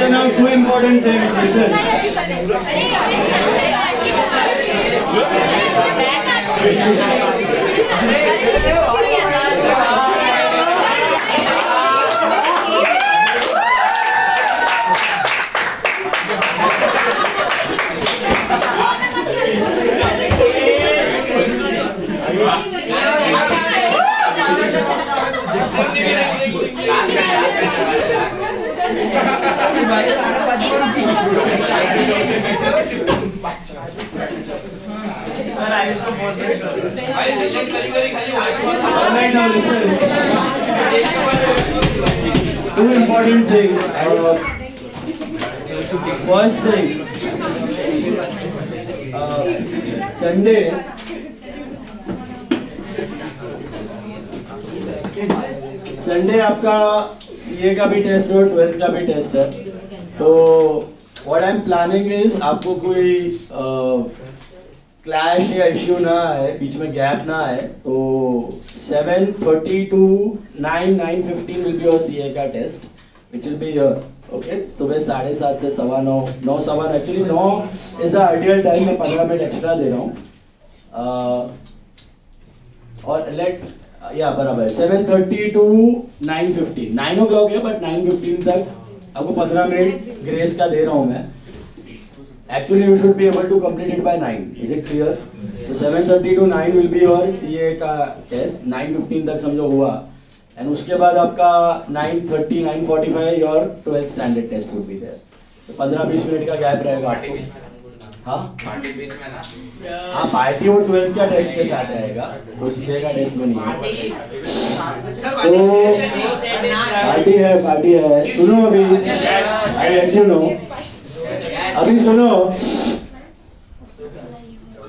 Now two important things. Listen. Alright, now listen. Two important things. First thing, Sunday. Sunday आपका CA का भी test है और 12th का भी टेस्ट है। तो what I am planning is आपको कोई क्लैश या इश्यू ना आए, बीच में गैप ना आए। तो 7:30 to 9:15 will be your CA का test which will be your okay. सुबह 7:30 से 9:15, 9:15 actually 9 is the ideal time. मैं 15 मिनट एक्स्ट्रा दे रहा हूँ और लेट या बराबर 7:30 to 9:15, 9 o'clock है बट 9:15 तक आपको 15 मिनट ग्रेस का दे रहा हूँ मैं। Actually, you should be able to complete it by 9. Is it clear? So 7:30 to 9 will be your CA का टेस्ट। 9:15 तक समझो हुआ एंड उसके बाद आपका 9:30, 9:45 your 12th standard test would be there। तो 15-20 मिनट का गैप रहेगा आपको। हाँ पार्टी बीच में ना। हाँ पार्टी और 12th का टेस्ट के साथ रहेगा, तो CA का टेस्ट में नहीं है। तो पार्टी है। सुनो अभी I let you know। अभी सुनो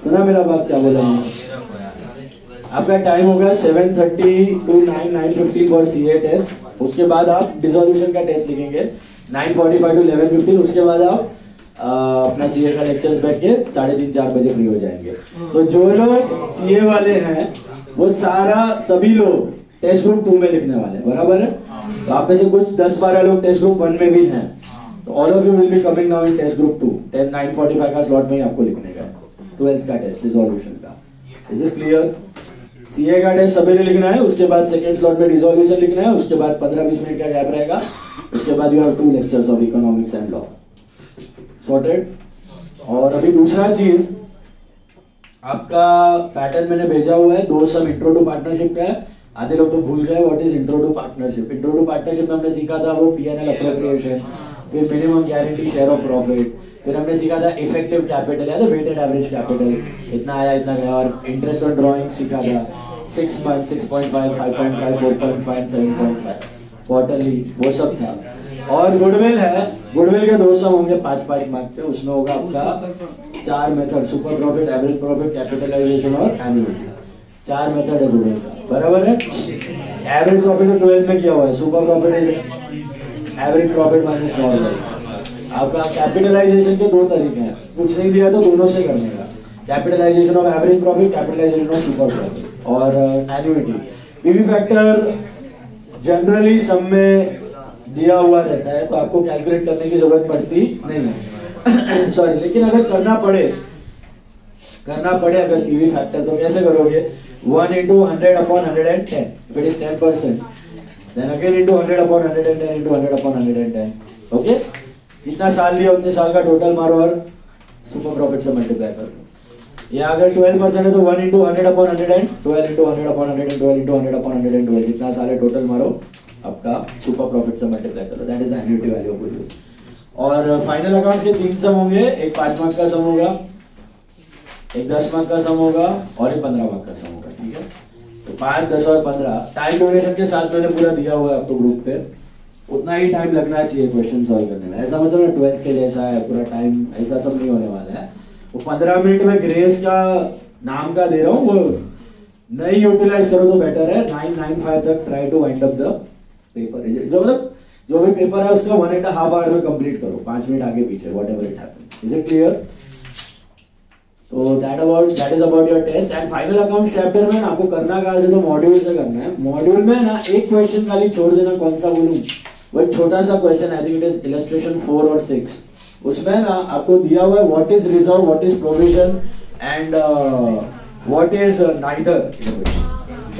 मेरा बात क्या बोला हूँ। आपका टाइम होगा 7:30 to 9:15 फॉर सीए टेस्ट। उसके बाद आप डिसोल्यूशन का टेस्ट लिखेंगे 9:45 to 11:15। उसके बाद आप अपना सीए का लेक्चर्स बैठ के 3:30-4 बजे फ्री हो जाएंगे। तो जो लोग सीए वाले हैं वो सभी लोग टेस्ट ग्रुप 2 में लिखने वाले हैं, बराबर है। तो आप में से कुछ 10-12 लोग टेस्ट ग्रुप 1 में भी हैं। तो all of you will be coming now in test group 2। 9:45 का स्लॉट में ही आपको लिखने का 12th का टेस्ट डिसोल्यूशन का। Is this clear? सीए का टेस्ट सवेरे लिखना है, उसके बाद सेकंड स्लॉट में डिसोल्यूशन लिखना है, उसके बाद 15-20 मिनट का गैप रहेगा, उसके बाद you have 2 lectures of economics and law. Sorted? और अभी दूसरा चीज आपका पैटर्न मैंने भेजा हुआ है, 2 सब इंट्रो टू पार्टनरशिप का है। आधे लोग तो भूल गए what is intro to partnership. Intro to partnership में हमने सीखा था वो P&L अप्रोप्रिएशन, फिर minimum guarantee share of profit, फिर हमने सीखा था इफेक्टिव कैपिटल या वेटेड एवरेज कैपिटल, इतना आया इतना गया, और इंटरेस्ट ऑन ड्राइंग सीखा था 6 मंथ, 6.5, 5.5, 4.5, 7.5 क्वार्टरली, वो सब था। और गुडविल है, गुडविल के 2 सम होंगे 5-5 मार्क पे। उसमें होगा आपका 4 method, super profit, average profit, capitalisation और एन्युटी। 4 मेथड है गुडविल का, बराबर है। एवरेज प्रॉफिट तो 12 में किया हुआ है। Super profit is average profit minus normal. आपका कैपिटलाइजेशन के 2 तरीके हैं, कुछ नहीं दिया तो दोनों से करने का। Capitalisation of average profit, capitalisation of super profit और एन्युटी। पीवी फैक्टर जनरली सब में दिया हुआ रहता है तो आपको कैलकुलेट करने की जरूरत पड़ती नहीं है। सॉरी, लेकिन अगर करना पड़े अगर पीवी फैक्टर तो कैसे करोगे? 1 into 100/110 if it is 10%, then again into 100/110 into 100/110। Okay, जितना साल लिया उतने साल का टोटल मारो और सुपर प्रॉफिट से मल्टीप्लाई कर दो। या अगर 12% है तो 1 into 100/110, 12 into 100/110, 12 into 100/112, जितना साल है टोटल मारो, आपका सुपर प्रॉफिट से मल्टीप्लाई करो। That is the annuity value of goodwill. और फाइनल अकाउंट्स के 3 सम होंगे, एक 5 मार्क का सम होगा, एक 10 मार्क का सम होगा और एक 15 मार्क का सम होगा। ठीक है, तो 5, 10 और 15 टाइम ड्यूरेशन के साथ मैंने पूरा दिया हुआ है आपको ग्रुप पे। उतना ही टाइम लगना चाहिए क्वेश्चन सॉल्व करने में। ऐसा मतलब 12th के जैसा है पूरा टाइम, ऐसा सब नहीं होने वाला है। वो 15 मिनट में ग्रेस का नाम का दे रहा हूँ, वो नहीं यूटिलाइज करो तो बेटर है। 9:95 तक try to wind up the paper. जो मतलब जो भी पेपर है उसका 1.5 आवर में कंप्लीट करो, 5 मिनट आगे पीछे, whatever it happens. Is it clear? तो that is about your test and final accounts chapter में ना आपको करना कहाँ से, तो मॉड्यूल से करना है। मॉड्यूल में ना एक क्वेश्चन खाली छोड़ देना, कौन सा बोलूं, वो एक छोटा सा question, I think it is illustration 4 और 6। उसमें ना आपको दिया हुआ है what is reserve, what is provision and what is neither.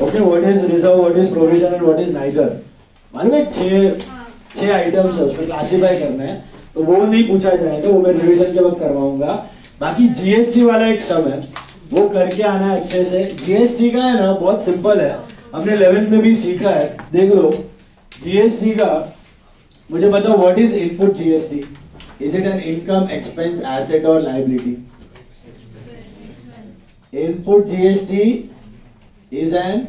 Okay, what is reserve, what is provision and what is neither. मालूम है 6 आइटम्स है, उसमें क्लासीफाई करना है, तो वो नहीं पूछा जाएगा, वो मैं रिवीजन के वक्त करवाऊंगा। बाकी जीएसटी वाला एक सम है, वो करके आना है अच्छे से। जीएसटी का है ना बहुत सिंपल है, हमने 11th में भी सीखा है, देख लो। जीएसटी का मुझे बताओ, what is input GST? Is it an income, expense, asset और liability? Input GST is an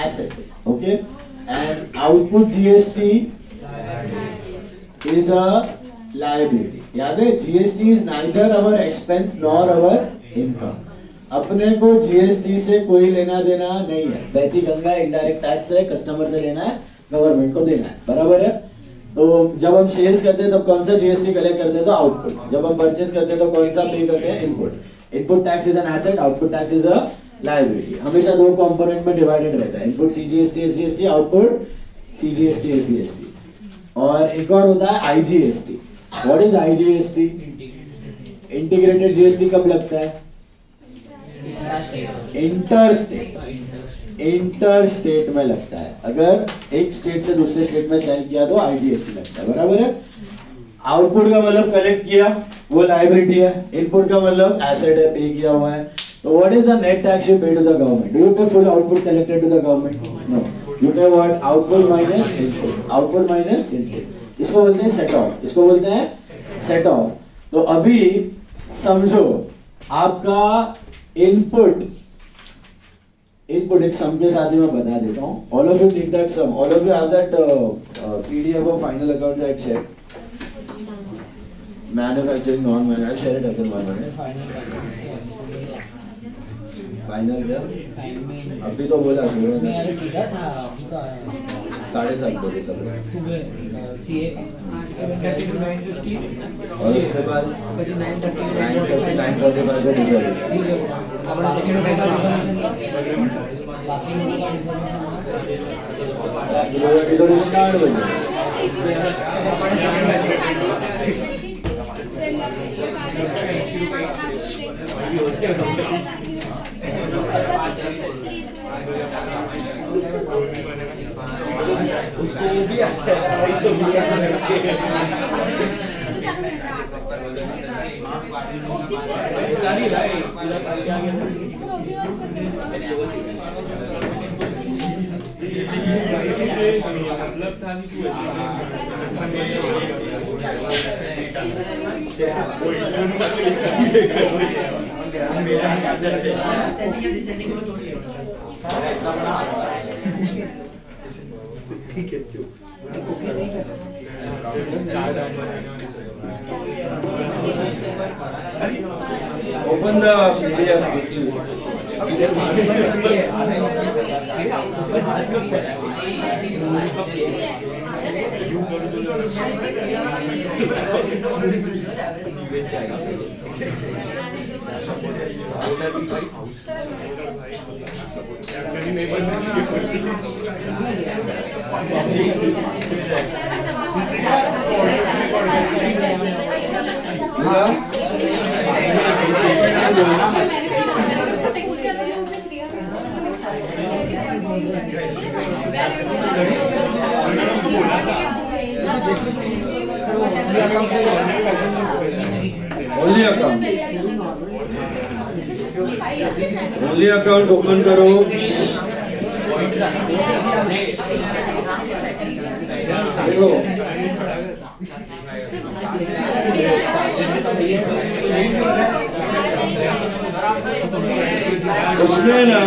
asset, okay, and output GST is a liability. याद है, GST is neither our expense nor our income. अपने को GST से कोई लेना देना नहीं है, बहती गंगा इनडायरेक्ट टैक्स है, कस्टमर से लेना है, गवर्नमेंट को देना है, बराबर है। तो जब हम सेल्स करते हैं तब कौन सा जीएसटी कलेक्ट करते हैं, तो आउटपुट। जब हम परचेस करते हैं तो कौन सा पे करते हैं, input. Input tax is an asset, output tax is a liability. हमेशा 2 कंपोनेंट में डिवाइडेड रहता है, input CGST SGST, output CGST SGST. और एक और होता है IGST. What is IGST? Integrated GST कब लगता है? इंटर स्टेट में लगता है। अगर एक स्टेट से दूसरे स्टेट में सेल किया तो आईजीएसटी लगता है, बराबर है। आउटपुट का मतलब कलेक्ट किया, वो लायबिलिटी है। इनपुट का मतलब एसेट है, पे किया हुआ है। तो what is the net tax you pay to the government? Do you pay full output collected to the government? No, you pay what? Output minus input. Output minus input. इसको बोलते हैं सेट ऑफ, इसको बोलते हैं set of. तो अभी समझो आपका इनपुट एक सम के साथ ही मैं बता देता हूँ। All of you take that sum. All of you have that PDF of final accounts I check. Manufacturing, non-manufacturing. I'll share it again one minute. Final क्या? अभी तो बोला मैं यार किया था, अभी तो 7:30 बजे सुबह सीए 7:30 to 9:50 और उसके बाद 9:30 बाद अपना सेकंड रिजोल्यूशन का 8 बजे। उसको भी आता है, ठीक है, open the only account open करो। देखो उसमें ना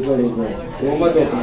वो मत ओपन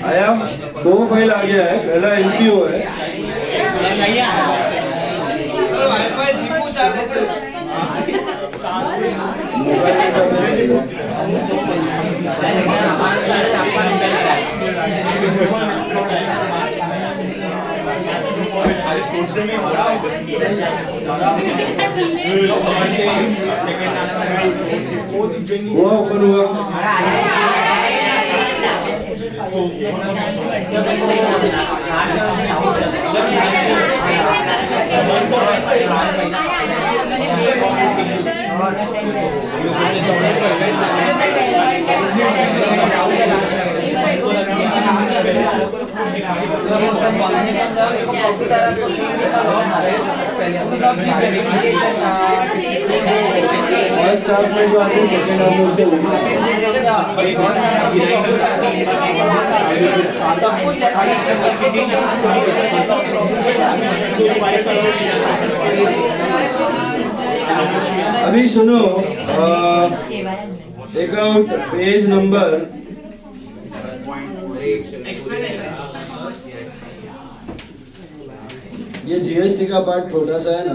आया 2 फाइल आ गया है। पहला एलपीओ है, वो ओपन हुआ। अभी सुनो, अकाउंट पेज नंबर ये जीएसटी का पार्ट छोटा सा है ना।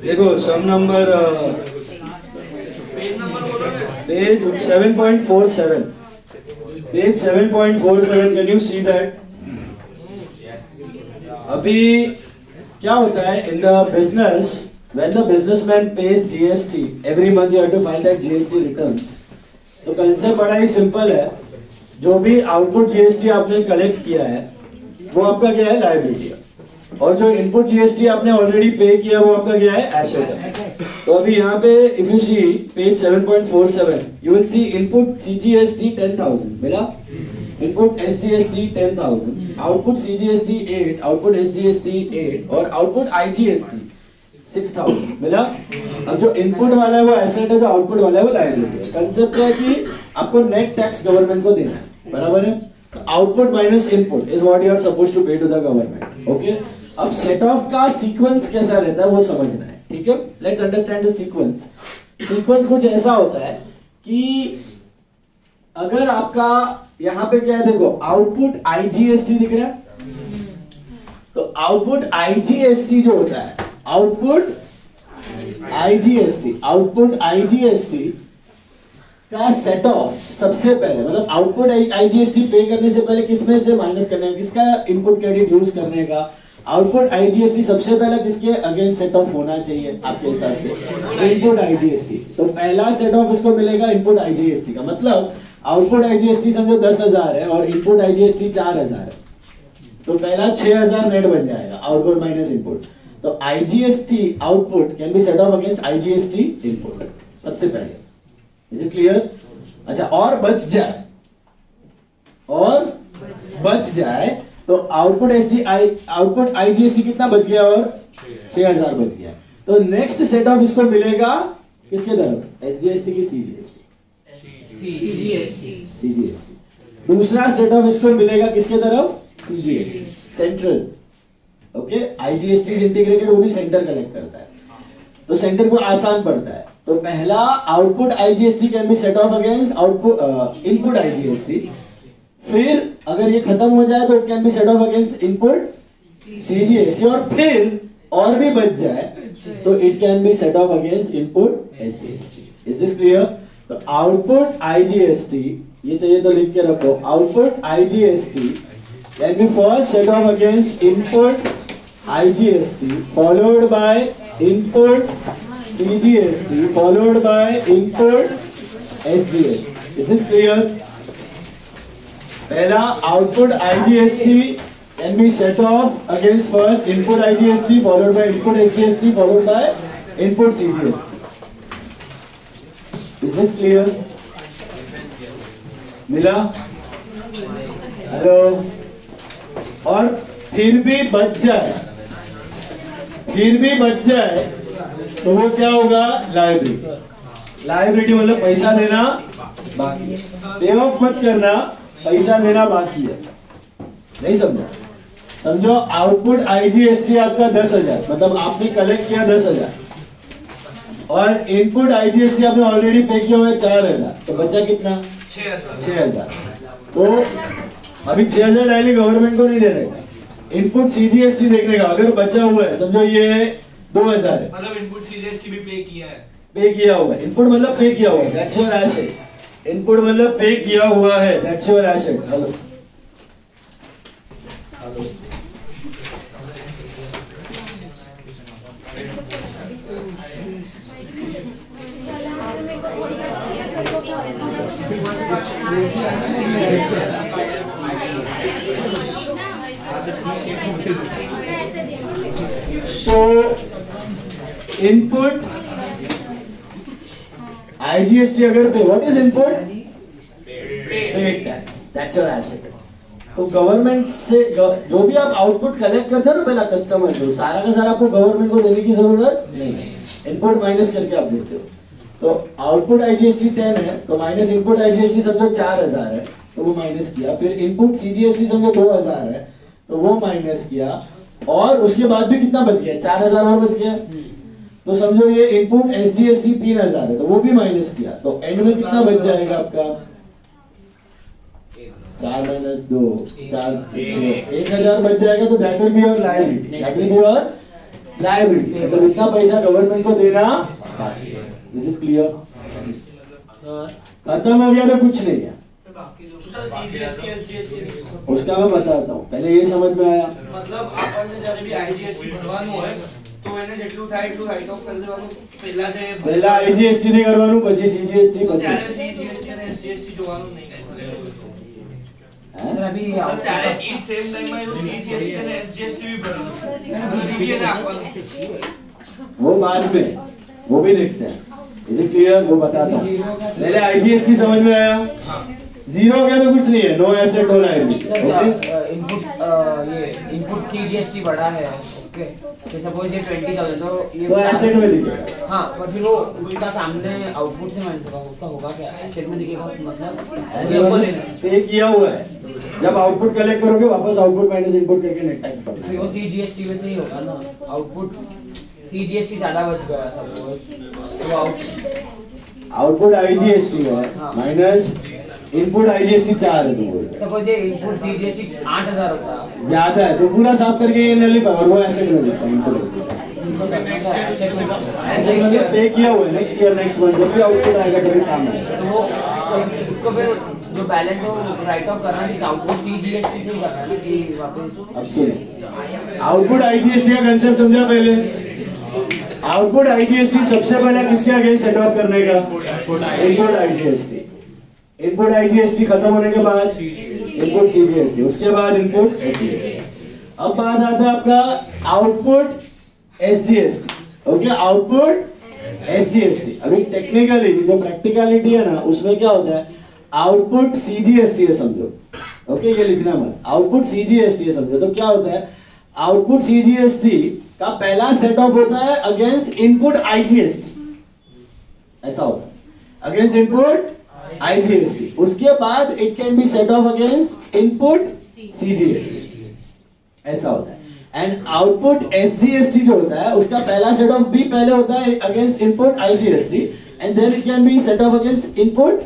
देखो sum number page 7.47 page 7.47 can you see that? अभी क्या होता है in the business, when the businessman pays GST every month you have to file that GST returns। तो कंसेप्ट बड़ा ही सिंपल है, जो भी आउटपुट जीएसटी आपने कलेक्ट किया है वो आपका क्या है, लायबिलिटी है, और जो इनपुट जीएसटी आपने ऑलरेडी पे किया वो आपका क्या है, एसेट है। तो अभी यहाँ पे if you see page 7.47 you will see input CGST 10,000 मिला, input SGST 10,000, output CGST 8, output SGST 8 और आउटपुट आईजीएसटी 6,000 मिला। अब जो इनपुट वाला है वो एसेट है, जो आउटपुट वाला है वो लायबिलिटी है। कंसेप्ट है कि आपको नेट टैक्स गवर्नमेंट को देना है, बराबर है। Output minus input is what you are supposed to pay to the government. Okay, अब सेट ऑफ का सीक्वेंस कैसा रहता है वो समझना है, ठीक है। Let's understand the sequence. Sequence कुछ ऐसा होता है कि अगर आपका यहाँ पे क्या है, देखो आउटपुट आईजीएसटी दिख रहा है, तो आउटपुट आईजीएसटी जो होता है, आउटपुट आईजीएसटी का सेट ऑफ सबसे पहले, मतलब आउटपुट आईजीएसटी पे करने से पहले किसमें से माइनस करने का, किसका इनपुट क्रेडिट यूज करने का, आउटपुट आईजीएसटी सबसे पहले किसके अगेंस्ट सेट ऑफ होना चाहिए आपके हिसाब से, इनपुट आईजीएसटी। तो पहला सेट ऑफ इसको मिलेगा इनपुट आईजीएसटी का, मतलब आउटपुट आईजीएसटी समझो 10,000 है और इनपुट आईजीएसटी 4,000 है, तो पहला 6,000 नेट बन जाएगा, आउटपुट माइनस इनपुट। तो IGST output can be set off against IGST input सबसे पहले। Is it clear? अच्छा, और बच जाए तो आउटपुट आईजीएसटी कितना बच गया, और 6,000 बच गया। तो नेक्स्ट सेट ऑफ इसको मिलेगा किसके तरफ, एसजीएसटी की सीजीएसटी। दूसरा सेट ऑफ इसको मिलेगा किसके तरफ, CGST, central. Okay, IGST integrated, वो भी सेंटर कलेक्ट करता है, तो सेंटर को आसान पड़ता है। तो पहला output IGST can be set off against output input IGST, फिर अगर ये खत्म हो जाए तो it can be set off against input CGST, और फिर और भी बच जाए तो it can be set off against input SGST. Is this clear? तो आउटपुट आईजीएसटी, ये चाहिए तो लिख के रखो, output IGST can be first set off against input IGST followed by input CGST followed by input SGST. Is this clear? पहला output IGST can be set off against first input IGST followed by input SGST followed by input CGST. Is this clear? मिला? Hello? और फिर भी बच जाए तो वो क्या होगा? लायबिलिटी मतलब पैसा देना बाकी है। पे ऑफ मत करना, पैसा देना बाकी है। नहीं समझो? समझो आउटपुट IGST आपका 10,000, मतलब आपने कलेक्ट किया 10,000 और इनपुट IGST आपने ऑलरेडी पे किया हुआ है 4,000, तो बचा कितना? 6,000। तो अभी 6,000 डायरेक्टली गवर्नमेंट को नहीं देने का, इनपुट CGST देखने का। अगर बचा हुआ है, समझो ये 2,000 है, मतलब इनपुट CGST भी पे किया हुआ है। इनपुट मतलब पे किया हुआ है, दैट्स योर एसेट। इनपुट मतलब पे किया हुआ है, that's your asset. Hello So input IGST अगर पे, what is input? Paid tax. That's your asset. तो गवर्नमेंट से जो भी आप आउटपुट कलेक्ट करते हो ना पहला कस्टमर जो सारा का सारा आपको गवर्नमेंट को देने की जरूरत नहीं है। इनपुट माइनस करके आप देते हो। तो आउटपुट IGST 10 है तो माइनस इनपुट IGST समझो 4,000 है तो वो माइनस किया, फिर इनपुट CGST समझो 2,000 है तो वो माइनस किया, और उसके बाद भी कितना बच गया? 4,000 और बच गया। तो समझो ये इनपुट SGST 3,000 है तो वो भी माइनस किया, तो एंड में कितना बच जाएगा आपका? 4 - 2 4 1,000 बच जाएगा। तो that will be your liability, मतलब इतना पैसा गवर्नमेंट को देना। This is clear? खत्म हो गया तो कुछ नहीं है। उसका मैं बताता हूँ, पहले ये समझ में आया? मतलब આપણને જ્યારે બી IGST ભરવાનું હોય તો એને જેટલું થાય એટલું રાઇટ ઓફ કરી દેવાનું। પહેલા IGST થી કરવાનું, પછી CGST, પછી ત્યારે CGST અને SGST જોવાનું નહીં કાઈ। सर अभी ત્યારે ઈ સેમ ટાઈમ માં એનું CGST અને SGST भी ભરવાનું, રીવીએ નાખવાનું। वो बाद में, वो भी देखते हैं। Is it clear? वो बताता हूँ। पहले IGST समझ में आया? जीरो हो गया तो कुछ नहीं है, no asset no liability. Input CGST बड़ा है, ओके, तो सपोज ये 20,000 तो ये तो एसेट में दिखेगा। हाँ, पर फिर वो उसका सामने आउटपुट से माइनस होगा, उसका होगा क्या? एसेट में दिखेगा, मतलब पे किया हुआ है। जब आउटपुट कलेक्ट करोगे वापस आउटपुट माइनस इनपुट करके नेट टैक्स पड़ता है। फिर वो CGST में से ही होगा ना। आउटपुट CGST ज्यादा बच गया सपोज, तो आउटपुट IGST है माइनस इनपुट IGST 4 है। तुम सपोज ये इनपुट CGST 8,000 होता है, ज्यादा है तो पूरा साफ करके ये नलिफाई और वो एसेट में देता है। इनपुट एसेट मतलब पे किया हुआ है, नेक्स्ट ईयर नेक्स्ट मंथ जब भी आउटपुट आएगा तभी काम आएगा। तो उसको फिर जो बैलेंस है वो राइट ऑफ करना है, आउटपुट CGST से ही करना है कि वापस। अब सुनो, आउटपुट IGST का कांसेप्ट समझा पहले। आउटपुट IGST सबसे पहले किसके अगेंस्ट सेट ऑफ करने का? Input IGST। इनपुट IGST खत्म होने के बाद इनपुट CGST, उसके बाद इनपुट SGST। अब बात आता है आपका output SGST। Okay, output SGST। अभी टेक्निकली जो प्रैक्टिकलिटी है ना उसमें क्या होता है? आउटपुट CGST है समझो, ओके, ये लिखना मत। आउटपुट CGST है समझो, तो क्या होता है? आउटपुट CGST का पहला सेट ऑफ होता है अगेंस्ट इनपुट IGST, ऐसा होता है, अगेंस्ट इनपुट IGST। उसके बाद it can be set off against input CGST, ऐसा होता है। एंड आउटपुट SGST जो होता है उसका पहला सेट ऑफ भी पहले होता है against input IGST and then it can be set off against input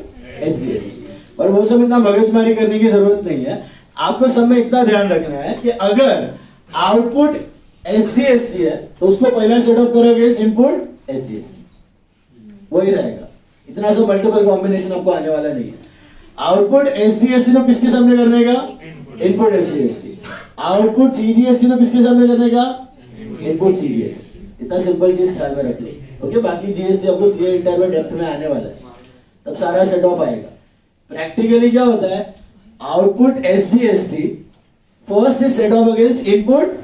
SGST। पर वो सब इतना मगजमारी करने की जरूरत नहीं है। आपको सब में इतना ध्यान रखना है कि अगर आउटपुट SGST है तो उसको पहला सेट ऑफ करो अगेंस्ट इनपुट SGST, वही रहेगा। इतना सब मल्टीपल कॉम्बिनेशन आपको आने वाला नहीं है। आउटपुट SGST तो किसके सामने करने का? Input SGST। आउटपुट CGST तो किसके सामने करने का? Input CGST। इतना सिंपल चीज ख्याल में रख लो। ओके, बाकी जीएसटी आपको सीए इंटर में डेप्थ में आने वाला है, तब सारा सेट ऑफ आएगा। प्रैक्टिकली क्या होता है, output SGST first is set off against input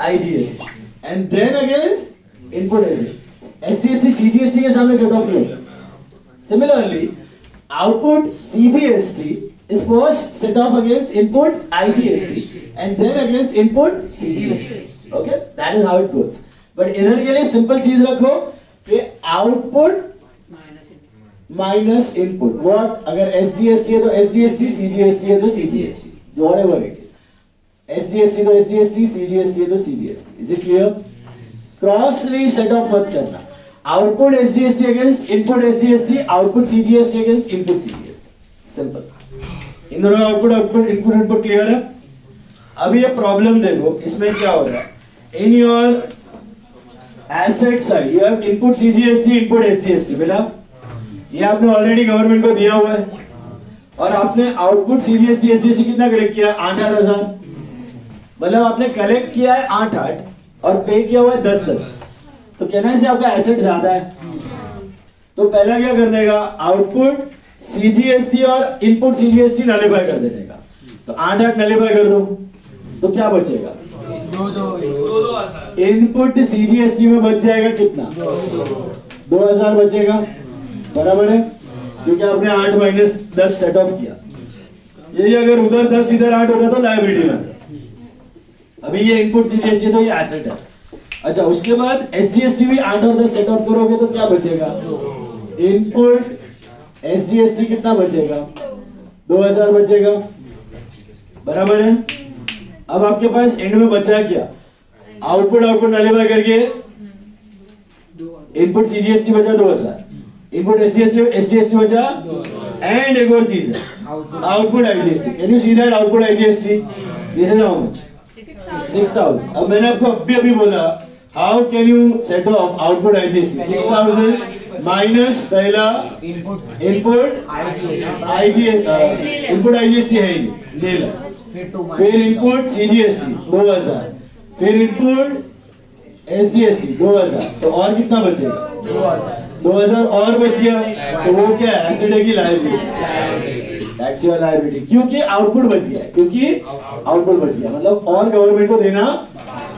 IGST and then against input SGST. SGST CGST के सामने सेट ऑफ नहीं होगा। Similarly output CGST is first set off against input IGST and then against input CGST. Okay, that is how it goes. But इधर के लिए simple चीज रखो कि आउटपुट माइनस इनपुट। व्हाट, अगर SGST है तो SGST, CGST है तो CGST, whatever it is। SGST तो SGST, CGST है तो CGST। Is it clear? Crossly set off मत करना। Output SGST against input SGST, output CGST against input CGST। Simple. इन दोनों का आउटपुट इनपुट क्लियर है। अभी ये प्रॉब्लम देखो, इसमें क्या हो रहा है। In your asset side you have input CGST, input SGST. बेटा ये आपने ऑलरेडी गवर्नमेंट को दिया हुआ है और आपने आउटपुट सीजीएसटी एसजीएसटी कितना कलेक्ट किया है? 8-8 हजार। मतलब आपने कलेक्ट किया है 8-8 और पे किया हुआ है 10-10। तो कहना से आपका एसेट ज्यादा है। तो पहला क्या करने का, आउटपुट सीजीएसटी और इनपुट सीजीएसटी नलिफाई कर देने का। तो 8-8 नलिफाई कर दो तो क्या बचेगा? 2,000। इनपुट सीजीएसटी में बच जाएगा कितना? 2000 बचेगा, बराबर है, क्योंकि आपने 8 माइनस 10 सेट ऑफ किया। यही अगर उधर 10 इधर 8 होता तो लायबिलिटी में। अभी ये इनपुट सीजीएसटी तो ये एसेट है। अच्छा, उसके बाद एसजीएसटी भी 8 और 10 सेट ऑफ करोगे तो क्या बचेगा? इनपुट एसजीएसटी कितना बचेगा? 2000 बचेगा, बराबर है। अब आपके पास एंड में बचा क्या? आउटपुट नलिफाई करके इनपुट सीजीएसटी बचा 2000, इनपुट एसजीएसटी बचा, एंड एक और चीज है output IGST. Can you see that output IGST? This is how much? 6000। अब मैंने आपको अभी बोला how can you set of output IGST? 6000 minus पहला इनपुट आईजीएसटी, इनपुट आईजीएसटी है ही नहीं, फिर इनपुट सीजीएसटी 2000, फिर इनपुट एसजीएसटी 2000। तो और कितना बचेगा? 2000 और बच गया। तो वो क्या है? एसेट है कि लायबिलिटी? दैट्स योर लायबिलिटी, क्योंकि आउटपुट बच गया है, क्योंकि आउटपुट बच गया। मतलब और गवर्नमेंट को देना,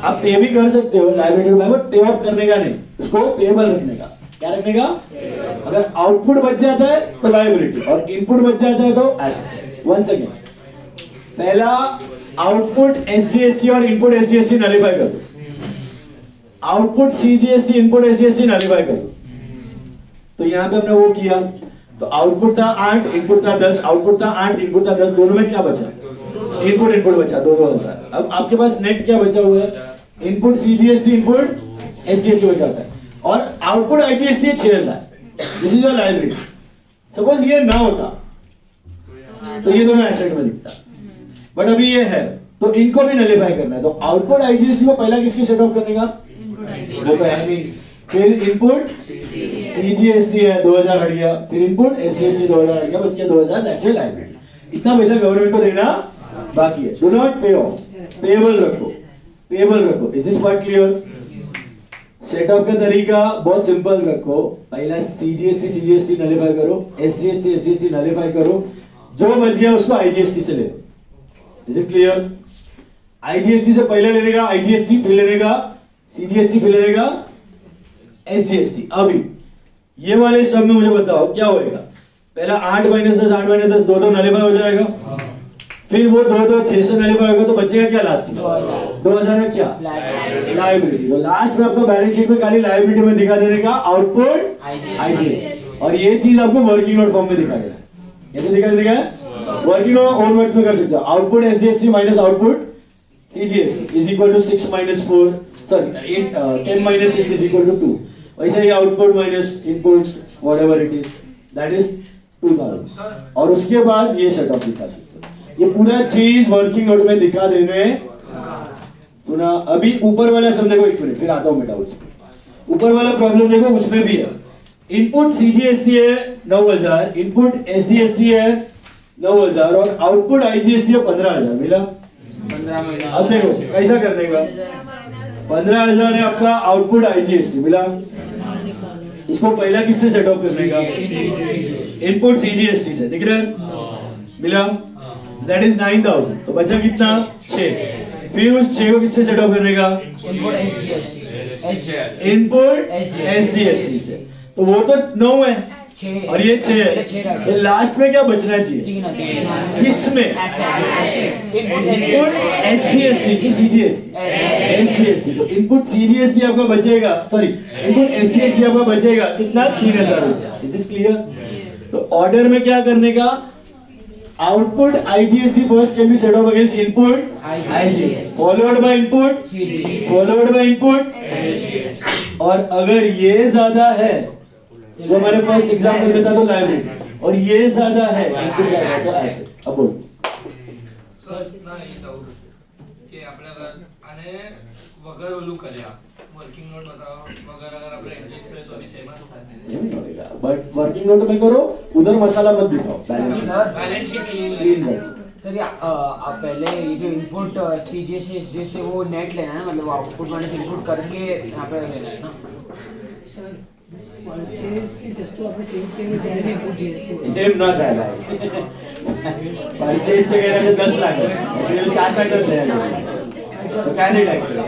आप पे भी कर सकते हो लायबिलिटी में, बट पे ऑफ करने का नहीं, उसको पेबल रखने का। क्या रखने का? अगर आउटपुट बच जाता है तो लायबिलिटी और इनपुट बच जाता है तो एसेट। वंस अगेन, पहला आउटपुट एसजीएसटी और इनपुट एसजीएसटी नलिफाई कर दो, output CGST input SGST nullify कर दो। तो यहां पे हमने वो किया, तो आउटपुट था 8, इनपुट था 10, आउटपुट था 8, इनपुट था 10, दोनों में क्या बचा? इनपुट बचा 2000। अब आपके पास नेट क्या बचा हुआ है? इनपुट सीजीएसटी इनपुट एसजीएसटी बचा होता है और output IGST 6000। This is your liability. Suppose ये ना होता तो ये दोनों एसेट में दिखता, बट अभी ये है तो इनको भी नलिफाई करना है। तो आउटपुट आईजीएसटी को पहला किसके सेट ऑफ करने का? वो तो है नहीं। फिर इनपुट सीजीएसटी है 2000 हट गया, फिर इनपुट एसजीएसटी 2000 हट गया, बच गया 2000। That's your liability. इतना पैसा गवर्नमेंट को देना बाकी है। Do not pay off, payable रखो, पेबल रखो। Is this part clear? Set off का तरीका बहुत सिंपल रखो। पहला सीजीएसटी सीजीएसटी नलिफाई करो, एसजीएसटी एसजीएसटी नलिफाई करो, जो बच गया उसको आईजीएसटी से ले लो। Is it clear? आईजीएसटी से पहले लेने का आईजीएसटी, फिर लेने का सीजीएसटी, फिर लेने का एसजीएसटी। अभी ये वाले सब में मुझे बताओ क्या होएगा? पहला 8 माइनस 10, 8 माइनस 10, 2 नलिफाई हो जाएगा, फिर वो 2 6 से नलिफाई होगा, तो बचेगा क्या लास्ट में? 2000 है क्या? लायबिलिटी। तो लास्ट में आपको बैलेंस शीट में खाली लायबिलिटी में दिखा देने का आउटपुट आईजीएसटी, और ये चीज आपको वर्किंग नोट फॉर्म में दिखा देना है। कैसे दिखा देगा? वर्किंग ओन वर्ड्स में कर सकते हो। Output SGST minus output CGST is equal to 6 minus 4, sorry 10 minus 8 is equal to 2। वैसे ही output minus input whatever it is, that is 2000। और उसके बाद ये सेट ऑफ दिखा सकते हो। ये पूरा चीज वर्किंग नोट में दिखा देने। सुना? अभी ऊपर वाला सब देखो, एक मिनट फिर आता हूं बेटा। उसमें ऊपर वाला प्रॉब्लम देखो, उसमें भी है इनपुट सीजीएसटी है 9000, इनपुट एसजीएसटी है 9000 और आउटपुट आईजीएसटी है 15000। मिला? 15 अब देखो कैसा करने का। 15000 है आपका आउटपुट आईजीएसटी, मिला? इसको पहला किससे सेट ऑफ करने का? इनपुट CGST से, दिख रहा है? मिला? That is 9000। तो बचा कितना? 6। फिर उस 6 को किससे सेट ऑफ करने का? इनपुट SGST से। तो वो तो 9 है और ये 6 है। ये लास्ट में क्या बचना चाहिए? किसमें? इनपुट SGST की CGST। तो इनपुट CGST आपका बचेगा, सॉरी इनपुट SGST आपका बचेगा कितना? 3000 रुपया। Is this clear? तो ऑर्डर में क्या करने का? Output IGST first can be set off against input IGST, followed by input, followed by input. और अगर ये ज्यादा है, जो हमारे फर्स्ट एग्जांपल में था तो लाइब्रेरी, और ये ज्यादा है तो ऐसे। अब बोल સર ના એ doubt કે આપણે અગર આને વગર ઓલું કર્યા વર્કિંગ નોટ બતાવો વગર અગર આપણે એડજસ્ટ કરીએ તો બી સેમ જ થાય बट वर्किंग नोट में करो, उधर मसाला मत दिखाओ, बैलेंस शीट क्लीन कर। सर आप पहले ये जो इनपुट CGST से वो नेट लेना है, मतलब आउटपुट माइनस इनपुट करके यहाँ पे लेना है ना? परचेज की सस्तो આપણે સેલ્સ પેમેન્ટ ત્યારે ઇનપુટ GST एम ना था परचेज तो कह रहे थे 10 लाख, इसलिए 4 लाख करते हैं। तो क्या नहीं टैक्स करें?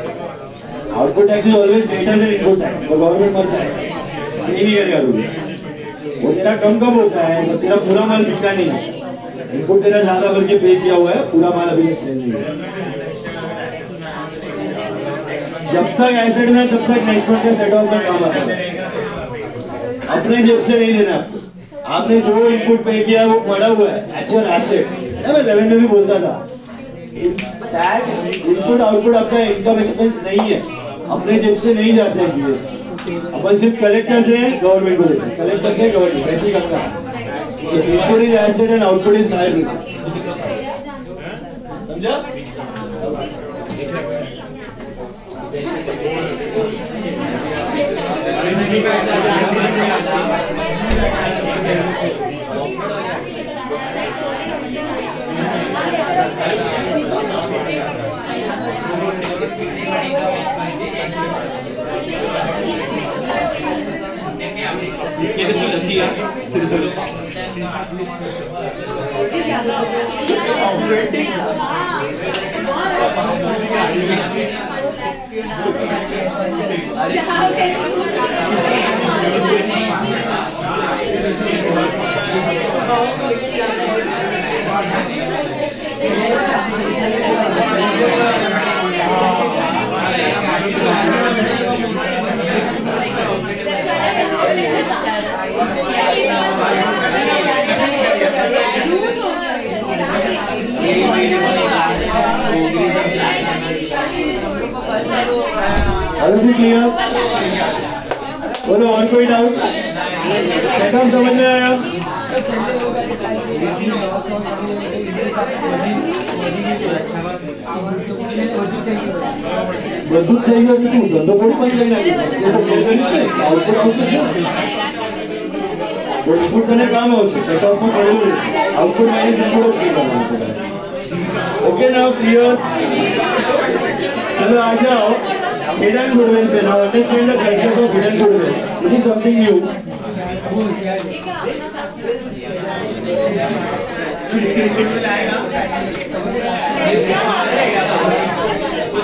Output tax is always greater than input tax. तो गवर्नमेंट मर जाएगा, ये नहीं करेगा रूल। वो तेरा कम कब होता है? तो तेरा पूरा माल बिका नहीं है, इनपुट तेरा ज्यादा भर के पे किया हुआ है, पूरा माल अभी सेल नहीं है। जब तक एसेट में तब तक नेक्स्ट मंथ के सेट ऑफ में काम आता है। अपने जेब से नहीं देना। आपने जो इनपुट पे किया वो पड़ा हुआ है, एक्चुअल एसेट। मैं 11 में भी बोलता था टैक्स इनपुट आउटपुट आपका इनकम एक्सपेंस नहीं है, अपने जेब से नहीं जाते हैं GST। अपन सिर्फ कलेक्ट करते हैं, गवर्नमेंट को देते हैं, कलेक्ट करते हैं गवर्नमेंट, ऐसे करता है। Input is asset and output is liability. समझा? इसके लिए लगी है क्लियर? बोलो और कोई डाउट? सेटअप समझ में आया? બધું થઈ ગયું છે, તું ધંધો થોડી બંધ કરી નાખી, આઉટપુટ આવશે ને, ઇનપુટ તને કામ આવશે, સેટઅપમાં પડેલું રહેશે, આઉટપુટ માઇનસ ઇનપુટ ઓકે કરવાનું પડે। Okay now clear? चलो आ जाओ हिडन गुडविल पे। Now understand the concept of hidden goodwill. This is something new.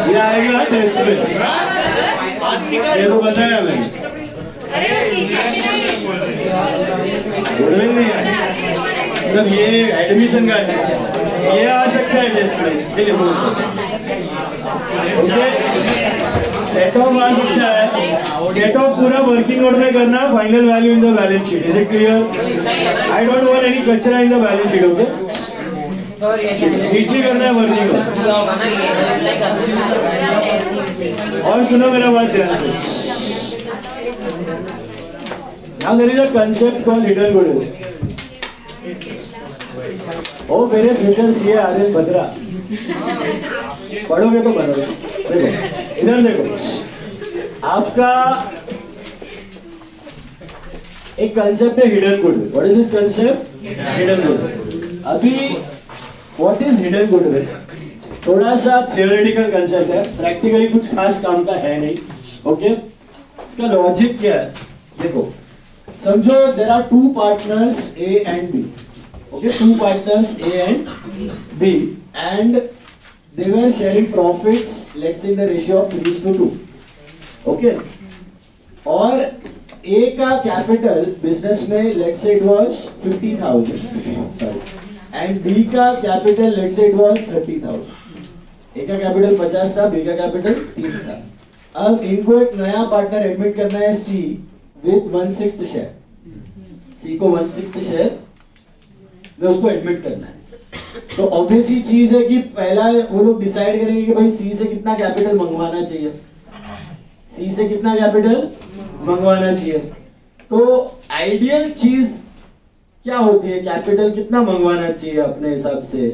ये आएगा टेस्ट में, ये तो बताया मैंने। गुडविल नहीं है, मतलब ये एडमिशन का ये आ सकता है टेस्ट में, इसके लिए बोलते हैं। सेट ऑफ आ सकता है, सेट ऑफ पूरा वर्किंग नोट में करना, final value in the balance sheet. Is it clear? I don't want any कचरा in the balance sheet. Okay, neatly करना है वर्किंग नोट। और सुनो मेरा बात ध्यान से। Now there is a concept called hidden goodwill. ओ मेरे फ्यूचर सीए आर्यन भद्रा, पढ़ोगे तो पढ़ोगे। देखो इधर देखो, आपका एक कंसेप्ट है hidden goodwill. What is this concept? Hidden goodwill. अभी व्हाट इज हिडन गुडविल? थोड़ा सा थियोरेटिकल कंसेप्ट है, प्रैक्टिकली कुछ खास काम का है नहीं। ओके, इसका लॉजिक क्या है? देखो समझो there are two partners A and B. Okay, two partners A and B, and they were sharing profits, let's say in the ratio of 3:2. Okay, और A का कैपिटल बिजनेस में let's say it was 50,000, sorry, and B का capital let's say it was 30,000. A का capital 50 था, B का capital 30 था. अब इनको एक नया पार्टनर एडमिट करना है C विद 1/6 शेयर. C को 1/6 शेयर में उसको एडमिट करना है. तो ऑब्वियसली चीज है कि पहला वो लोग डिसाइड करेंगे कि भाई C से कितना कैपिटल मंगवाना चाहिए. C से कितना कैपिटल मंगवाना चाहिए. तो आइडियल चीज क्या होती है, कैपिटल कितना मंगवाना चाहिए अपने हिसाब से.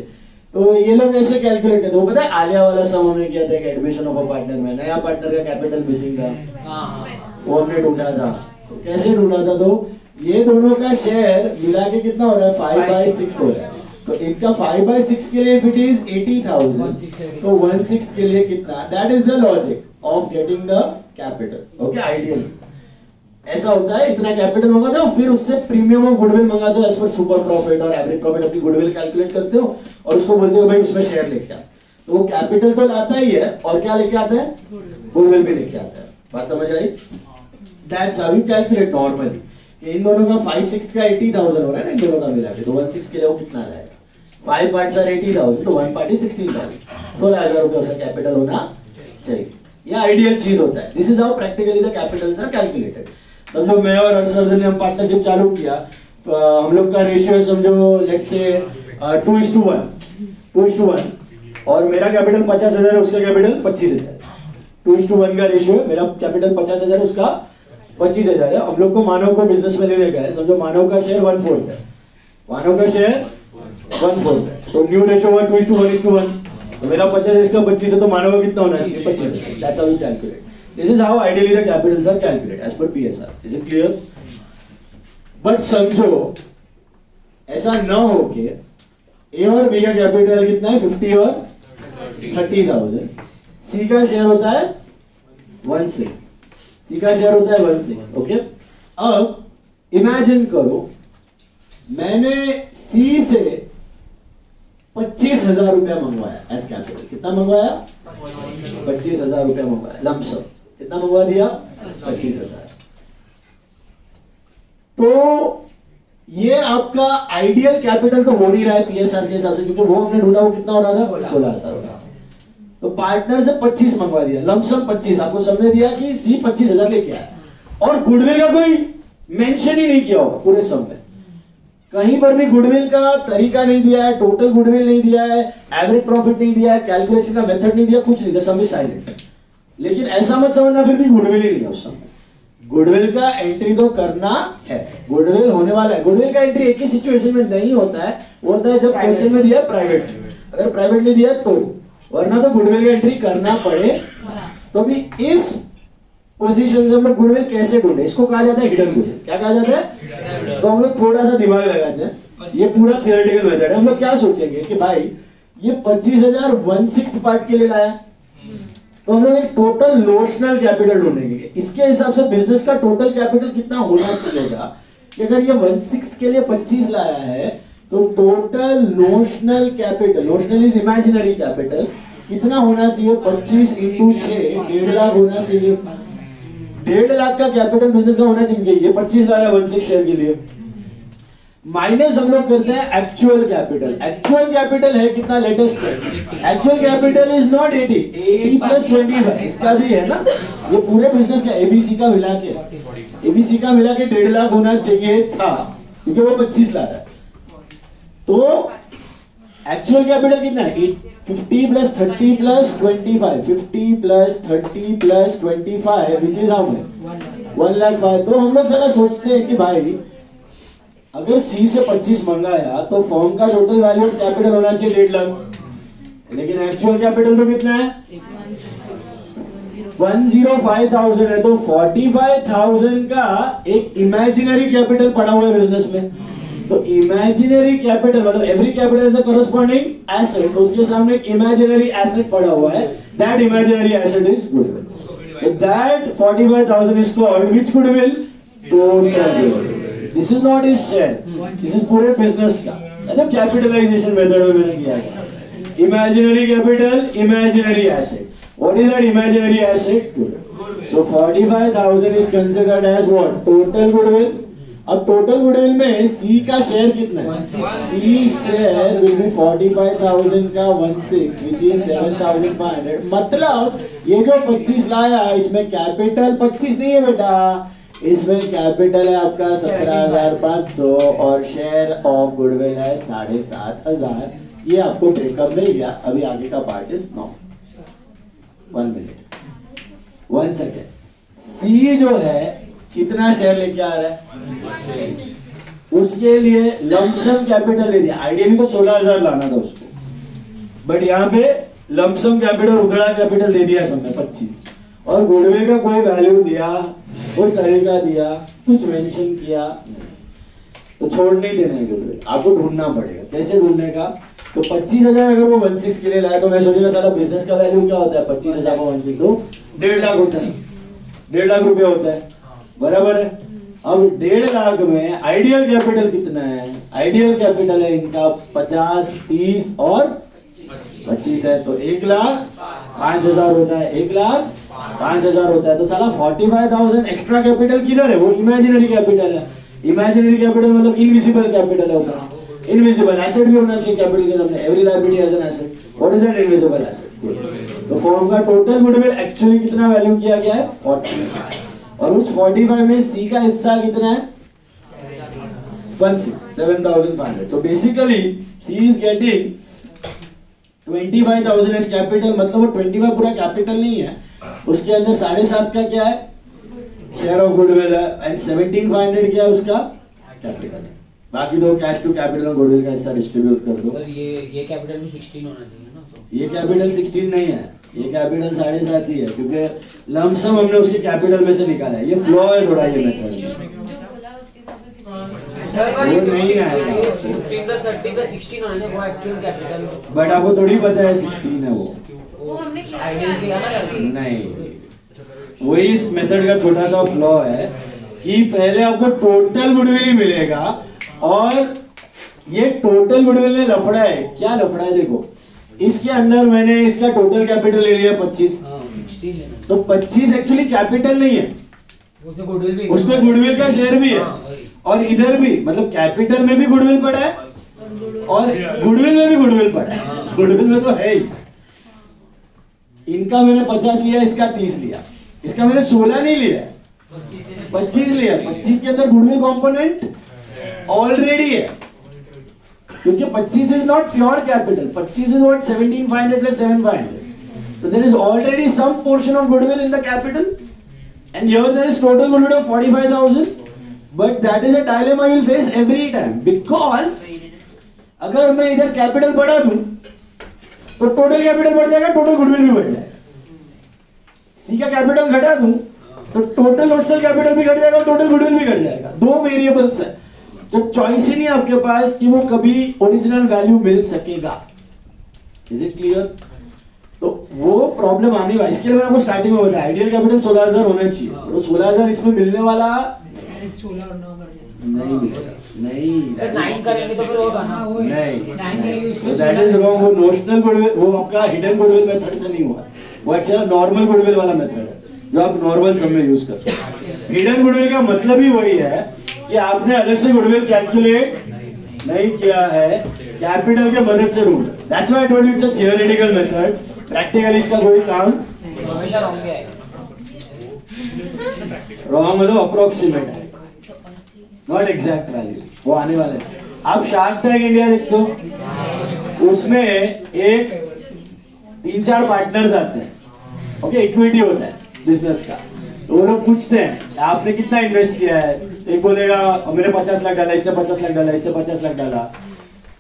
तो ये लोग ऐसे कैलकुलेट करते हैं. वो पता है आलिया वाला सम हमने किया था कि एडमिशन ऑफ अ पार्टनर में नया पार्टनर का कैपिटल मिसिंग था, वो हमने ढूंढा था. तो कैसे ढूंढा था, तो ये दोनों का शेयर मिला के कितना हो रहा है, 5/6 हो रहा है. तो इनका 5/6 के लिए इट इज 80,000, तो 1/6 के लिए कितना, that is the logic of getting the capital. Okay, ideal ऐसा होता है. इतना कैपिटल मंगाते हो, फिर उससे प्रीमियम ऑफ गुडविल मंगाते हो, एज पर सुपर प्रॉफिट और एवरेज प्रॉफिट अपनी गुडविल कैलकुलेट करते हो और उसको बोलते हो भाई उसमें शेयर लेके आ. तो वो कैपिटल तो लाता ही है और क्या लेके आता है, गुडविल भी लेके आता है. बात समझ आई. That's how you calculate normally. इन दोनों का 5/6 का 80,000 हो रहा है ना, इन दोनों का मिला के. तो 1/6 के लिए वो कितना आएगा, 5 पार्ट्स आर 80,000, तो 1 पार्ट इज 16,000. 16,000 रुपए उसका कैपिटल होना चाहिए. ये आइडियल चीज होता है. This is how practically the capitals are calculated. समझो मैं और हर्षवर्धन ने हम पार्टनरशिप चालू किया, हम लोग का रेशियो है समझो लेट्स से 2:1 और मेरा कैपिटल 50,000 है, उसका कैपिटल 25,000. 2:1 का रेशियो है, मेरा कैपिटल 50,000 है, उसका 25,000 है. हम लोग को मानव को बिजनेस में लेने का है. समझो मानव का शेयर 1/4 है, मानव का शेयर 1/4 है. तो न्यू रेशियो हुआ 2:1. तो मेरा 50 है, इसका 25 है, तो मानव का कितना होना चाहिए, 25. That's how we calculate. This is how ideally the capitals are calculated as per PSR. Is it clear? But समझो ऐसा न हो के A और B का कैपिटल कितना है, 50 और 30,000. C का शेयर होता है 1/6. C का शेयर होता है 1/6. ओके, अब इमेजिन करो मैंने C से 25,000 रुपया मंगवाया एज कैपिटल. कितना मंगवाया, 25,000 रुपया मंगवाया लमसम. कितना मंगवा दिया, 25,000. तो ये आपका आइडियल कैपिटल तो हो नहीं रहा है पीएसआर के हिसाब से, क्योंकि वो हमने ढूंढा वो कितना हो रहा था, 16,000. तो पार्टनर से 25 मंगवा दिया लमसम 25. आपको सबने दिया कि सी 25,000 लेके आया और गुडविल का कोई मेंशन ही नहीं किया होगा पूरे सम में. कहीं पर भी गुडविल का तरीका नहीं दिया है, टोटल गुडविल नहीं दिया है, एवरेज प्रॉफिट नहीं दिया है, कैलकुलेशन का मेथड नहीं दिया, कुछ नहीं. सम इज साइलेंट. लेकिन ऐसा मत समझना फिर भी गुडविल ही नहीं है उस समय. गुडविल का एंट्री तो करना है, गुडविल होने वाला है. गुडविल का एंट्री एक ही सिचुएशन में नहीं होता है, वो होता है जब क्वेश्चन में दिया प्राइवेट. अगर प्राइवेट में दिया तो, वरना तो गुडविल का एंट्री करना पड़े. तो अभी इस पोजीशन से हम गुडविल कैसे ढूंढे, इसको कहा जाता है हिडन गुडविल. क्या कहा जाता है, तो हम लोग थोड़ा सा दिमाग लगाते हैं. ये पूरा थियोरेटिकल मेथड है. हम लोग क्या सोचेंगे कि भाई ये 25,000 1/6 पार्ट के लिए लाया, तो हम लोग एक टोटल नोशनल कैपिटल ढूंढेंगे. इसके हिसाब से बिजनेस का टोटल कैपिटल कितना होना चाहिएगा कि अगर ये 1/6 के लिए 25 लाया है तो total notional capital, notional is imaginary capital, कितना होना चाहिए, 25 × 6 1.5 लाख होना चाहिए. 1.5 लाख का कैपिटल बिजनेस का होना चाहिए. ये 25 लाया 1/6 शेयर के लिए. माइनस हम लोग करते हैं एक्चुअल कैपिटल. एक्चुअल कैपिटल है कितना, लेटेस्ट है. Actual capital is not 80 + 25. इसका भी है ना, ये पूरे बिजनेस का एबीसी का मिला के 1.5 लाख होना चाहिए था, क्योंकि वो 25 ला रहा है. तो एक्चुअल कैपिटल कितना है, 50 + 30 + 25. 50 + 30 + 25 विच इज हाउ मच, 1,05,000. तो हम लोग सारा सोचते हैं कि भाई अगर सी से 25 मंगाया तो फॉर्म का टोटल वैल्यू ऑफ कैपिटल होना चाहिए 1.5 लाख. लेकिन एक्चुअल कैपिटल तो कितना है, 105,000 है. तो 45,000 का एक इमेजिनरी कैपिटल पड़ा हुआ है बिजनेस में. तो इमेजिनरी कैपिटल मतलब every capital is the corresponding asset. तो उसके सामने एक इमेजिनरी एसेट पड़ा हुआ है. That imaginary asset is goodwill. That 45,000 is called which goodwill, total goodwill. This is not his share, this is पूरे बिजनेस का। मतलब कैपिटलाइजेशन मेथड में मैंने किया है। Imaginary capital, imaginary asset. What is that imaginary asset? So 45,000 is considered as what? Total goodwill. अब total goodwill में सी का शेयर कितना है? सी शेयर विल बी 45,000 का 16 which is 7,500। मतलब ये जो 25 लाया इसमें कैपिटल 25 नहीं है बेटा, इसमें कैपिटल है आपका 17,500 और शेयर ऑफ गुडविल है 7,500। ये आपको ब्रेकअप नहीं गया। अभी आगे का part is not. 1 minute 1 second. See जो है कितना शेयर लेके आ रहा है? उसके लिए लमसम कैपिटल ले दिया। आइडियली तो 16,000 लाना था उसको, बट यहाँ पे लमसम कैपिटल, उधड़ा कैपिटल दे दिया सबने 25। और गुडविल का कोई वैल्यू दिया, कोई तरीका दिया, कुछ मेंशन किया, तो छोड़ नहीं देना है गुडविल, आपको ढूंढना पड़ेगा। कैसे ढूंढने का? तो 25,000 अगर वो 16 के लिए लाया तो मैं सोचूंगा साला बिजनेस का वैल्यू क्या होता है? 25,000 को 16 तो 1.5 लाख होता है, 1.5 लाख रुपया होता है, बराबर है। अब 1.5 लाख में आइडियल कैपिटल कितना है? आइडियल कैपिटल है इनका 50, 30 और 25 है, तो 1,05,000 होता है, 1,05,000 होता है। तो साला 45,000 एक्स्ट्रा कैपिटल किधर है? वो इमेजिनरी कैपिटल है। इमेजिनरी कैपिटल मतलब इनविजिबल कैपिटल है ऊपर। इनविजिबल एसेट भी होना चाहिए कैपिटल के सामने। Every liability has an asset. What is that invisible asset? तो फॉर्म का टोटल गुडविल एक्चुअली कितना वैल्यू किया गया है? 45। और उस 45 में सी का हिस्सा कितना है? 7,500। तो basically C is getting 25,000 as capital. मतलब वो 25 पूरा कैपिटल नहीं है, उसके अंदर 7.5 का क्या है? शेयर ऑफ गुडविल है, एंड 17,500 क्या है? उसका कैपिटल है। बाकी दो कैश टू कैपिटल और गुडविल का हिस्सा डिस्ट्रीब्यूट कर दो। ये कैपिटल भी 16 होना चाहिए ना? तो ये कैपिटल 16 नहीं है, ये कैपिटल 7.5 ही है, क्योंकि लमसम हमने उसके कैपिटल में से निकाला है। ये फ्लॉ है थोड़ा ये मेथड। वो नहीं आएगा, 15 का 30 का 16 होना चाहिए वो एक्चुअल कैपिटल। बट आपको थोड़ी पता है 16 है वो आइडियल किया ना? नहीं, वही इस मेथड का छोटा सा फ्लॉ है कि पहले आपको टोटल गुडविल ही मिलेगा, और ये टोटल गुडविल में लफड़ा है। क्या लफड़ा है? देखो, इसके अंदर मैंने इसका टोटल कैपिटल ले लिया 25, तो 25 एक्चुअली कैपिटल नहीं है, उसमें गुडविल का शेयर भी है, और इधर भी मतलब कैपिटल में भी गुडविल पड़ा है और गुडविल में भी गुडविल पड़ा है। गुडविल में तो है ही। इनका मैंने 50 लिया, इसका 30 लिया, इसका मैंने 16 नहीं लिया, 25 लिया। 25 के अंदर गुडविल कंपोनेंट ऑलरेडी है, क्योंकि 25 is not pure capital. 25 is what? 17,500 plus 7,500। So there is already some portion of goodwill in the capital, and here there is total goodwill of 45,000. But that is a dilemma you will face every time, because अगर मैं इधर capital बढ़ा दूं तो total capital बढ़ जाएगा, total goodwill भी बढ़ जाएगा। सी का कैपिटल घटा दूं तो टोटल नोशनल कैपिटल भी घट जाएगा और टोटल गुडविल भी घट जाएगा। दो वेरिएबल्स है, तो चॉइस ही नहीं आपके पास कि वो कभी ओरिजिनल वैल्यू मिल सकेगा। Is it clear? तो वो प्रॉब्लम आने वाली, इसके लिए मैंने आपको स्टार्टिंग में बताया आइडियल कैपिटल 16,000 होना चाहिए, तो 16,000 इसमें मिलने वाला 16 और 9 नहीं मिलेगा। नहीं, फिर 9 करेंगे तो फिर होगा ना? नहीं, तो दैट इज रॉन्ग। वो नोशनल गुडविल, वो आपका हिडन गुडविल मेथड से नहीं हुआ, वो अच्छा नॉर्मल गुडविल वाला मेथड है जो आप नॉर्मल सम में यूज करते हैं। हिडन गुडविल का मतलब ही वही है कि आपने अलग से गुडविल कैलकुलेट नहीं किया है, कैपिटल के मदद से ढूंढ। That's why I told you it's a theoretical method, practically इसका कोई काम हमेशा रॉन्ग है। रॉन्ग मतलब अप्रोक्सीमेट है, नॉट एग्जैक्ट वैल्यू। वो आने वाले हैं। आप शार्क टैंक इंडिया देखते हो, उसमें एक 3-4 पार्टनर्स आते हैं, ओके, इक्विटी होता है बिजनेस का। तो वो लोग पूछते हैं आपने कितना इन्वेस्ट किया है, एक बोलेगा मैंने 50 लाख डाला, इसने 50 लाख डाला, इसने 50 लाख डाला,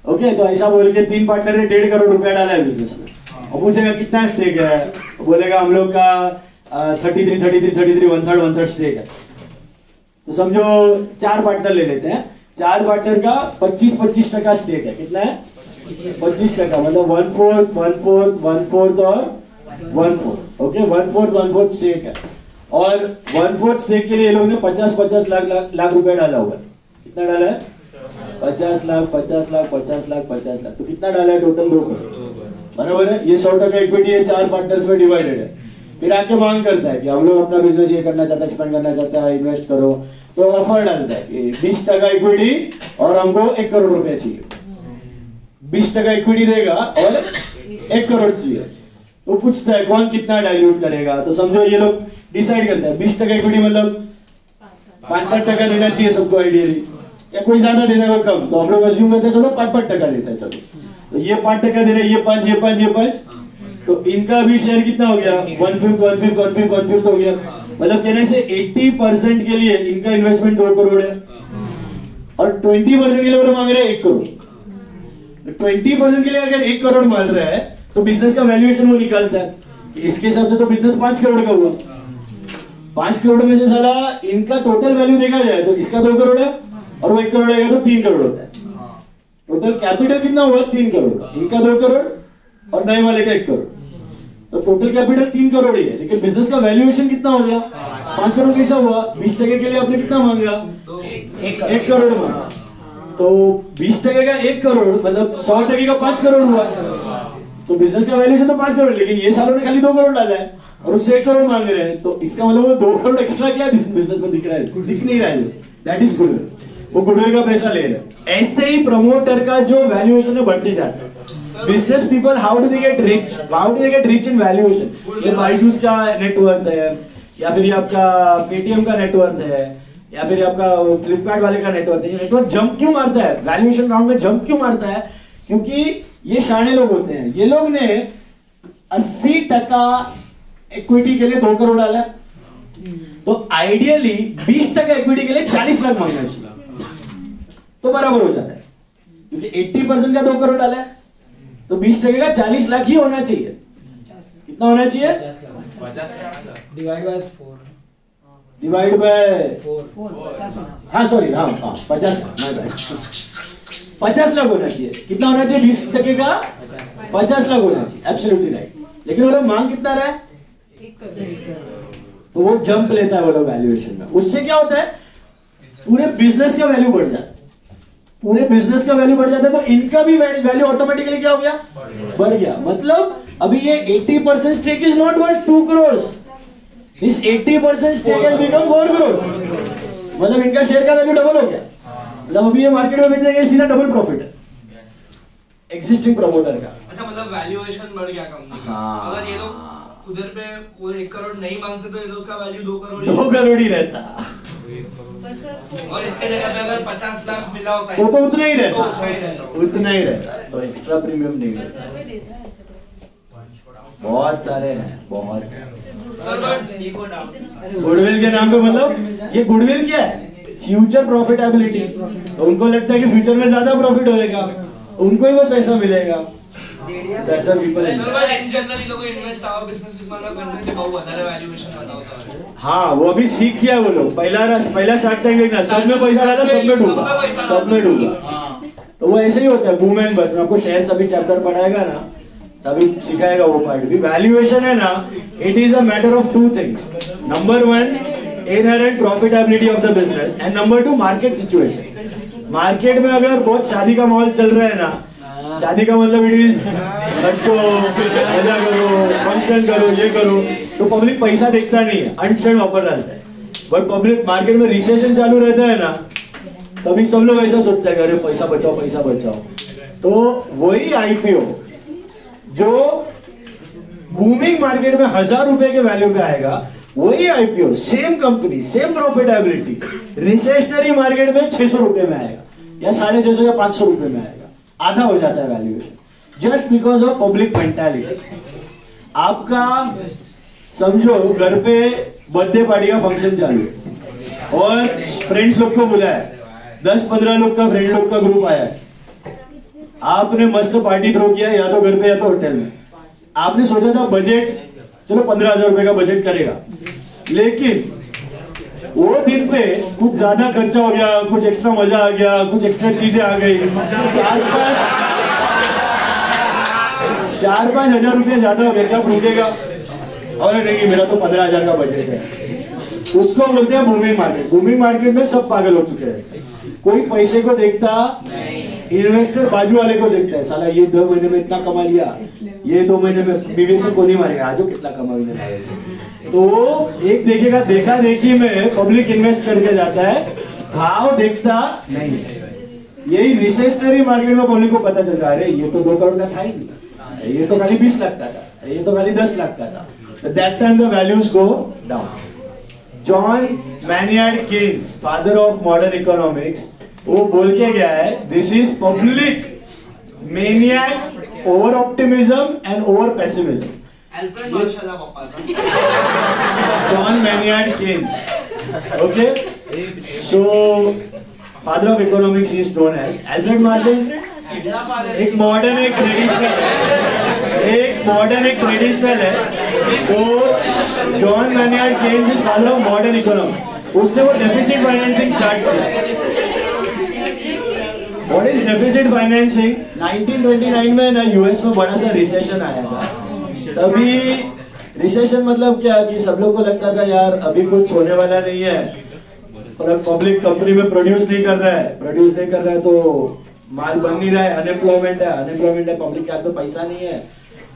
ओके। तो ऐसा बोल के 3 पार्टनर ने 1.5 करोड़ रुपया डाला है बिजनेस में, और पूछेगा कितना स्टेक है, तो बोलेगा हम लोग का 33 1/3 स्टेक है। तो समझो 4 पार्टनर ले लेते हैं, 4 पार्टनर का 25% स्टेक है। कितना है? 25%, मतलब 1/4 1/4 1/4 और 1/4, ओके, 1/4 स्टेक है। और 1/4 स्टेक के लिए ये लोग ने 50 लाख रुपया डाला हुआ है। कितना डाला है? 50 लाख 50 लाख 50 लाख 50 लाख, तो कितना डाला है टोटल? 2 करोड़, बराबर है। ये 100% इक्विटी है, 4 पार्टनर्स में डिवाइडेड है। फिर आके मांग करता है कि हम लोग अपना बिजनेस ये करना चाहता है, एक्सपेंड करना चाहता है, इन्वेस्ट करो, तो ऑफर डालता है कि 20% इक्विटी और हमको 1 करोड़ रुपया चाहिए। 20% इक्विटी देगा और 1 करोड़ चाहिए, तो पूछता है कौन कितना डाइल्यूट करेगा। तो समझो ये लोग डिसाइड करते हैं 20% इक्विटी मतलब 5% देना चाहिए सबको आइडियली, या कोई ज्यादा देना कोई कम, तो हम लोग अज्यूम करते हैं सब लोग 5% देता है। चलो तो ये 5% दे रहे, ये 5 ये 5 ये 5, तो इनका भी शेयर कितना हो गया? 1/5 हो गया। मतलब कहने से 80% के लिए इनका इन्वेस्टमेंट 2 करोड़ है और 20% के लिए वो मांग रहे हैं 1 करोड़। 20% के लिए अगर 1 करोड़ मांग रहा है तो बिजनेस का वैल्यूएशन वो निकालता है, इसके हिसाब से तो बिजनेस 5 करोड़ का हुआ। 5 करोड़ में से साला इनका टोटल वैल्यू देखा जाए तो इसका 2 करोड़ है और वो 1 करोड़ आएगा तो 3 करोड़ होता है। टोटल कैपिटल कितना हुआ? 3 करोड़ का, इनका 2 करोड़ और नए वाले का 1 करोड़, तो टोटल कैपिटल 3 करोड़ ही है, लेकिन बिजनेस का वैल्यूएशन कितना हो गया? 5 करोड़। कैसा हुआ? 20% के लिए आपने कितना मांगा? 1 करोड़ मांगा, तो 20% का 1 करोड़ मतलब 100% का 5 करोड़ हुआ। तो बिजनेस का वैल्यूएशन तो 5 करोड़, लेकिन ये सालों ने खाली 2 करोड़ डाला है और उससे 1 करोड़ मांग रहे हैं, तो इसका मतलब वो 2 करोड़ एक्स्ट्रा क्या बिजनेस में दिख रहा है? दिख नहीं रहा है, दैट इज गुडविल। वो गुडविल का पैसा ले रहे हैं। ऐसे ही प्रमोटर का जो वैल्यूएशन है बढ़ते जाता है। Business people, how do they get rich? How do they get rich in valuation? ये बायजूस का नेटवर्थ है, या फिर ये आपका पेटीएम का नेटवर्थ है, या फिर आपका फ्लिपकार्ट वाले का नेटवर्थ है। ये नेटवर्क जंप क्यों मारता है? वैल्यूएशन राउंड में जंप क्यों मारता है? क्योंकि ये शाणे लोग होते हैं। ये लोग ने 80% इक्विटी के लिए 2 करोड़ डाला, तो आइडियली 20% इक्विटी के लिए 40 लाख मांगना चाहिए, तो बराबर हो जाता है। क्योंकि 80% का 2 करोड़ डाला है तो 20% का 40 लाख ही होना चाहिए। कितना होना चाहिए? 50 डिवाइड बाय 4, डिवाइड बाय 4 हाँ सॉरी हाँ 50 लाख होना चाहिए। कितना होना चाहिए? 20% का 50 लाख होना चाहिए, एब्सोल्युटली राइट। लेकिन वो लोग मांग कितना रहा है? 1 करोड़। तो वो जंप लेता है वो लोग वैल्यूएशन में। उससे क्या होता है? पूरे बिजनेस का वैल्यू बढ़ जाता है। पूरे बिजनेस का वैल्यू बढ़ जाता है, तो इनका भी वैल्यू ऑटोमेटिकली क्या हो गया? बढ़ गया। मतलब अभी ये 80% stake is not worth 2 crore, this 80% stake has become 4 crore. मतलब इनका शेयर का वैल्यू डबल हो गया। मतलब अभी ये मार्केट में बेच देंगे, सीधा डबल प्रॉफिट है एग्जिस्टिंग प्रमोटर का। अच्छा, मतलब वैल्यूएशन बढ़ गया कंपनी का। हाँ। अगर ये लोग उधर पे वो 1 करोड़ नहीं मांगते तो ये लोग का वैल्यू 2 करोड़ 2 करोड़ ही रहता, और इसके जगह पे अगर 50 लाख मिला होता तो उतना ही रहता, तो उतना ही रहता, तो एक्स्ट्रा प्रीमियम नहीं रहता। बहुत सारे हैं, बहुत सारे। गुडविल के नाम पे, मतलब ये गुडविल क्या है? Future profitability. तो उनको लगता है कि फ्यूचर में ज्यादा प्रॉफिट होगा, उनको ही वो पैसा मिलेगा। That's how people in general लोग इन्वेस्ट आवर बिजनेसेस में करने के बहुत ज्यादा वैल्यूएशन बताता है। हाँ, वो अभी सीख किया वो लोग। पहला शार्क टैंक देखना, सब में पैसा डाला, सब में डूबा, सब में डूबा। तो वो ऐसे ही होता है, बूम एंड बस्ट। मैं आपको शेयर सभी चैप्टर पढ़ाएगा ना, तभी सिखाएगा वो पार्ट भी। वैल्यूएशन है ना, it is a matter of 2 things. Number 1, inherent profitability of the business, and number 2, market situation. Market में अगर बहुत शादी का माहौल चल रहा है ना, शादी का मतलब इट इज बच्चों मजा करो, फंक्शन करो, ये करो, तो पब्लिक पैसा देखता नहीं है, अनशन ऑफर डालता है। बट पब्लिक मार्केट में रिसेशन चालू रहता है ना, तभी सब लोग ऐसा सोचते हैं, अरे पैसा बचाओ पैसा बचाओ। तो वही आईपीओ जो बूमिंग मार्केट में 1000 रुपए के वैल्यू पे आएगा, वही IPO same company same profitability recessionary market में 600 रुपए में आएगा, या 650 या 500 रुपए में आएगा। आधा हो जाता है valuation, just because of public mentality. आपका समझो घर पे बर्थडे पार्टी का फंक्शन चालू है और फ्रेंड्स लोग को बुलाया, 10-15 लोग का फ्रेंड लोग का ग्रुप आया है। आपने मस्त पार्टी थ्रो किया, या तो घर पे या तो होटल में। आपने सोचा था बजट चलो 15,000 रुपए का बजट करेगा, लेकिन वो दिन पे कुछ ज्यादा खर्चा हो गया, कुछ एक्स्ट्रा मजा आ गया, कुछ एक्स्ट्रा चीजें आ गई, 4-5 हजार रुपये ज्यादा हो गया, क्या रुकेगा? और नहीं, मेरा तो 15,000 का बजट है। उसको बोलते हैं बूमिंग मार्केट। बूमिंग मार्केट में सब पागल हो चुके हैं। कोई पैसे को देखता इन्वेस्टर बाजू वाले को देखता है, साला ये 2 महीने में इतना कमा लिया, ये 2 महीने में विवेक से को नहीं मारेगा, आजो कितना कमाने लाए। तो एक देखेगा, देखा देखी में पब्लिक इन्वेस्ट करके जाता है, भाव देखता नहीं। यही रिसेशनरी मार्केट में पब्लिक को पता चलता है, अरे ये तो 2 करोड़ का था ही नहीं, ये तो खाली 20 लाख का था, ये तो खाली 10 लाख का था। That time the values go down. John Maynard Keynes, father of modern economics, वो बोल के गया है, this is public maniac, over optimism and over pessimism. Alfred Marshall का पापा था John Maynard Keynes, okay. So father of economics is known as Alfred Marshall. एक modern एक ट्रेडिशनल है। तो John Maynard Keynes is father of modern economics. उसने वो deficit financing start किया। What is deficit financing? 1929 में ना यूएस में बड़ा सा रिसेशन आया था। तभी रिसेशन मतलब क्या कि सब लोग को लगता था यार अभी कुछ होने वाला नहीं है, और पब्लिक कंपनी में प्रोड्यूस नहीं कर रहा है तो माल बन नहीं रहा है, अनएम्प्लॉयमेंट है, पब्लिक के हाथ में पैसा नहीं है,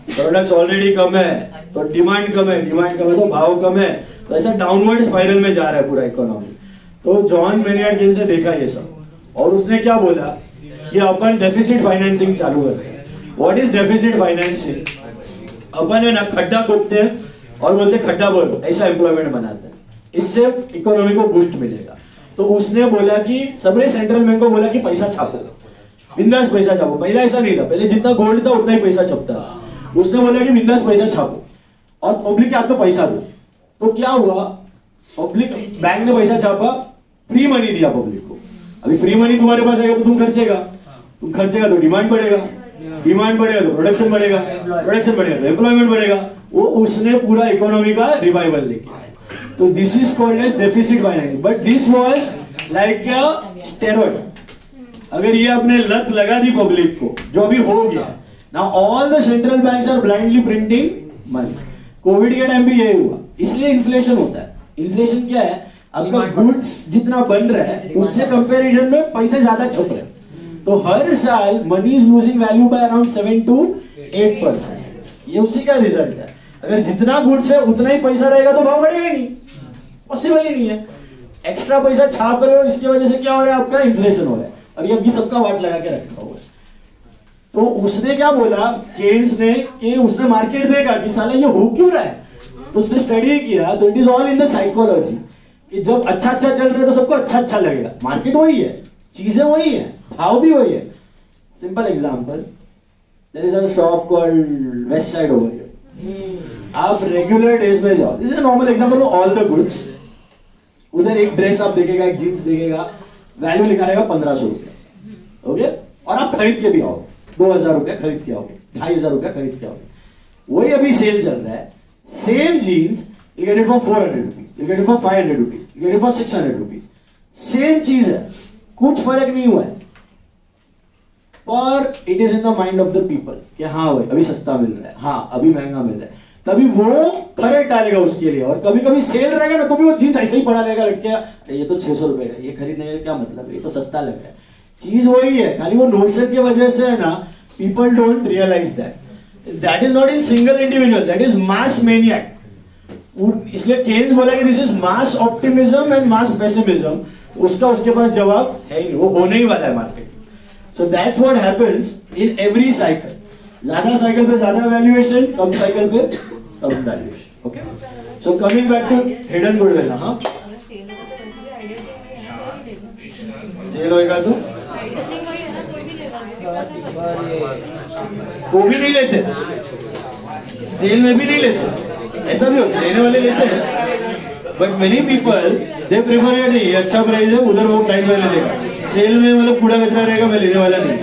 प्रोडक्ट्स ऑलरेडी कम है तो डिमांड कम है तो भाव कम है, तो ऐसा डाउनवर्ड स्पाइरल में जा रहा है पूरा इकोनॉमी। तो जॉन मैनियार्ड केन्स ने देखा ये सब, और उसने क्या बोला कि अपन डेफिसिट फाइनेंसिंग चालू करते हैं। What is deficit financing? अपन है ना खड्डा खोदते हैं और बोलते खड्डा बोलो, ऐसा एम्प्लॉयमेंट बनाते हैं, इससे इकोनॉमी को बूस्ट मिलेगा। तो उसने बोला कि सबने सेंट्रल बैंक को बोला कि पैसा छापो, बिंदास पैसा छापो। पहले ऐसा नहीं था, पहले जितना गोल्ड था उतना ही पैसा छपता था। उसने बोला कि बिंदास पैसा छापो और पब्लिक के हाथ में पैसा दो। तो क्या हुआ, पब्लिक बैंक ने पैसा छापा, फ्री मनी दिया पब्लिक को। अभी फ्री मनी तुम्हारे पास आएगा तो तुम खर्चेगा तो डिमांड बढ़ेगा तो प्रोडक्शन बढ़ेगा तो एम्प्लॉयमेंट बढ़ेगा। वो उसने पूरा इकोनॉमी का रिवाइवल लेके आया। तो this is called as deficit financing, but this was like a steroid. अगर ये अपने लत लगा दी पब्लिक को, जो अभी हो गया, now all the central banks are blindly printing money. Covid के टाइम भी यही हुआ, इसलिए इन्फ्लेशन होता है। इन्फ्लेशन क्या है? आपका गुड्स जितना बन रहा है उससे कंपैरिजन में पैसे ज्यादा छप रहे हैं, तो हर साल money is losing value by around 7 to 8%। ये उसी का रिजल्ट है। अगर जितना गुड्स है उतना ही पैसा रहेगा तो भाव बढ़ेगा ही नहीं, पॉसिबल ही नहीं है। एक्स्ट्रा पैसा छाप रहे हो, इसकी वजह से क्या हो रहा है? आपका इन्फ्लेशन हो रहा है, और ये अभी सबका वाट लगा के रखा हुआ है। तो उसने क्या बोला केन्स ने कि उसने मार्केट देखा कि साला ये हो क्यों रहा है, तो उसने स्टडी किया। तो it is all in the psychology कि जब अच्छा चल रहा है तो सबको अच्छा लगेगा। मार्केट वही है, चीजें वही है, भाव भी वही है। Simple example, there is a shop called Westside over here. आप रेगुलर डेज में जाओ, this is a normal example of all the goods. उधर एक ड्रेस आप देखेगा, एक जींस देखेगा, वैल्यू लिखा रहेगा 1500 रुपया, ओके, और आप खरीद के भी आओगे, 2000 रुपया खरीद के आओगे, 2500 रुपया खरीद के आओगे। वही अभी सेल चल रहा है, same jeans you get it for 400 rupees, you get it for 500 rupees, you get it for 600 rupees, same चीज है, कुछ फर्क नहीं हुआ है, पर it is in the mind of the people कि हाँ भाई अभी सस्ता मिल रहा है, हाँ अभी महंगा मिल रहा है, तभी वो खरीद डालेगा उसके लिए। और कभी कभी सेल रहेगा ना तो भी वो जीन्स ऐसे ही पड़ा रहेगा लटके, ये तो 600 रुपए का, ये खरीदने का क्या मतलब है, ये तो सस्ता लग रहा है। चीज वही है, खाली वो नोशन की वजह से है ना, people don't realise that is not in single individual, that is mass maniac. इसलिए केन्स बोला कि this is mass optimism and mass pessimism. उसका उसके पास जवाब है ही, वो होने ही वाला है market. So that's what happens in every cycle. ज्यादा साइकिल पे ज्यादा वैल्यूएशन, कम साइकिल पे कम valuation. Okay, so coming back to hidden goodwill. हाँ, सेल होएगा तो वो भी नहीं लेते, सेल में भी नहीं लेते, ऐसा भी होता है, लेने वाले लेते हैं, but many people they prefer या नहीं, अच्छा प्राइस है उधर वो प्राइस वाले देगा, सेल में मतलब कूड़ा कचरा रहेगा, मैं लेने वाला नहीं।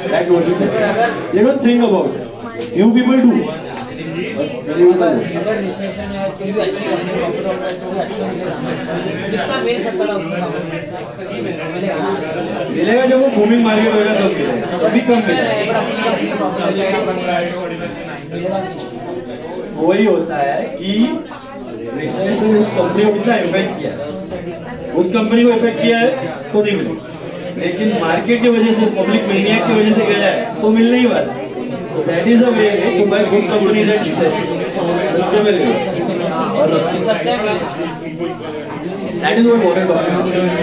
That notion they don't think about, few people do. अगर रिसेशन है तो भी अच्छी कंपनी कंप्यूटर में तो अच्छा जितना मिल सकता है उसका मिलेगा। जब वो बूमिंग मार्केट होगा तब मिलेगा, अभी कम मिलेगा। वही होता है कि रिसेशन उस कंपनी को कितना इफेक्ट किया है, उस कंपनी को इफेक्ट किया है तो नहीं मिलेगा। लेकिन मार्केट की वजह से, पब्लिक मैनिया की वजह से गया है तो मिलने ही वाला। That is a way to buy good companies at recession, सस्ते में लेना। और that is what Warren Buffett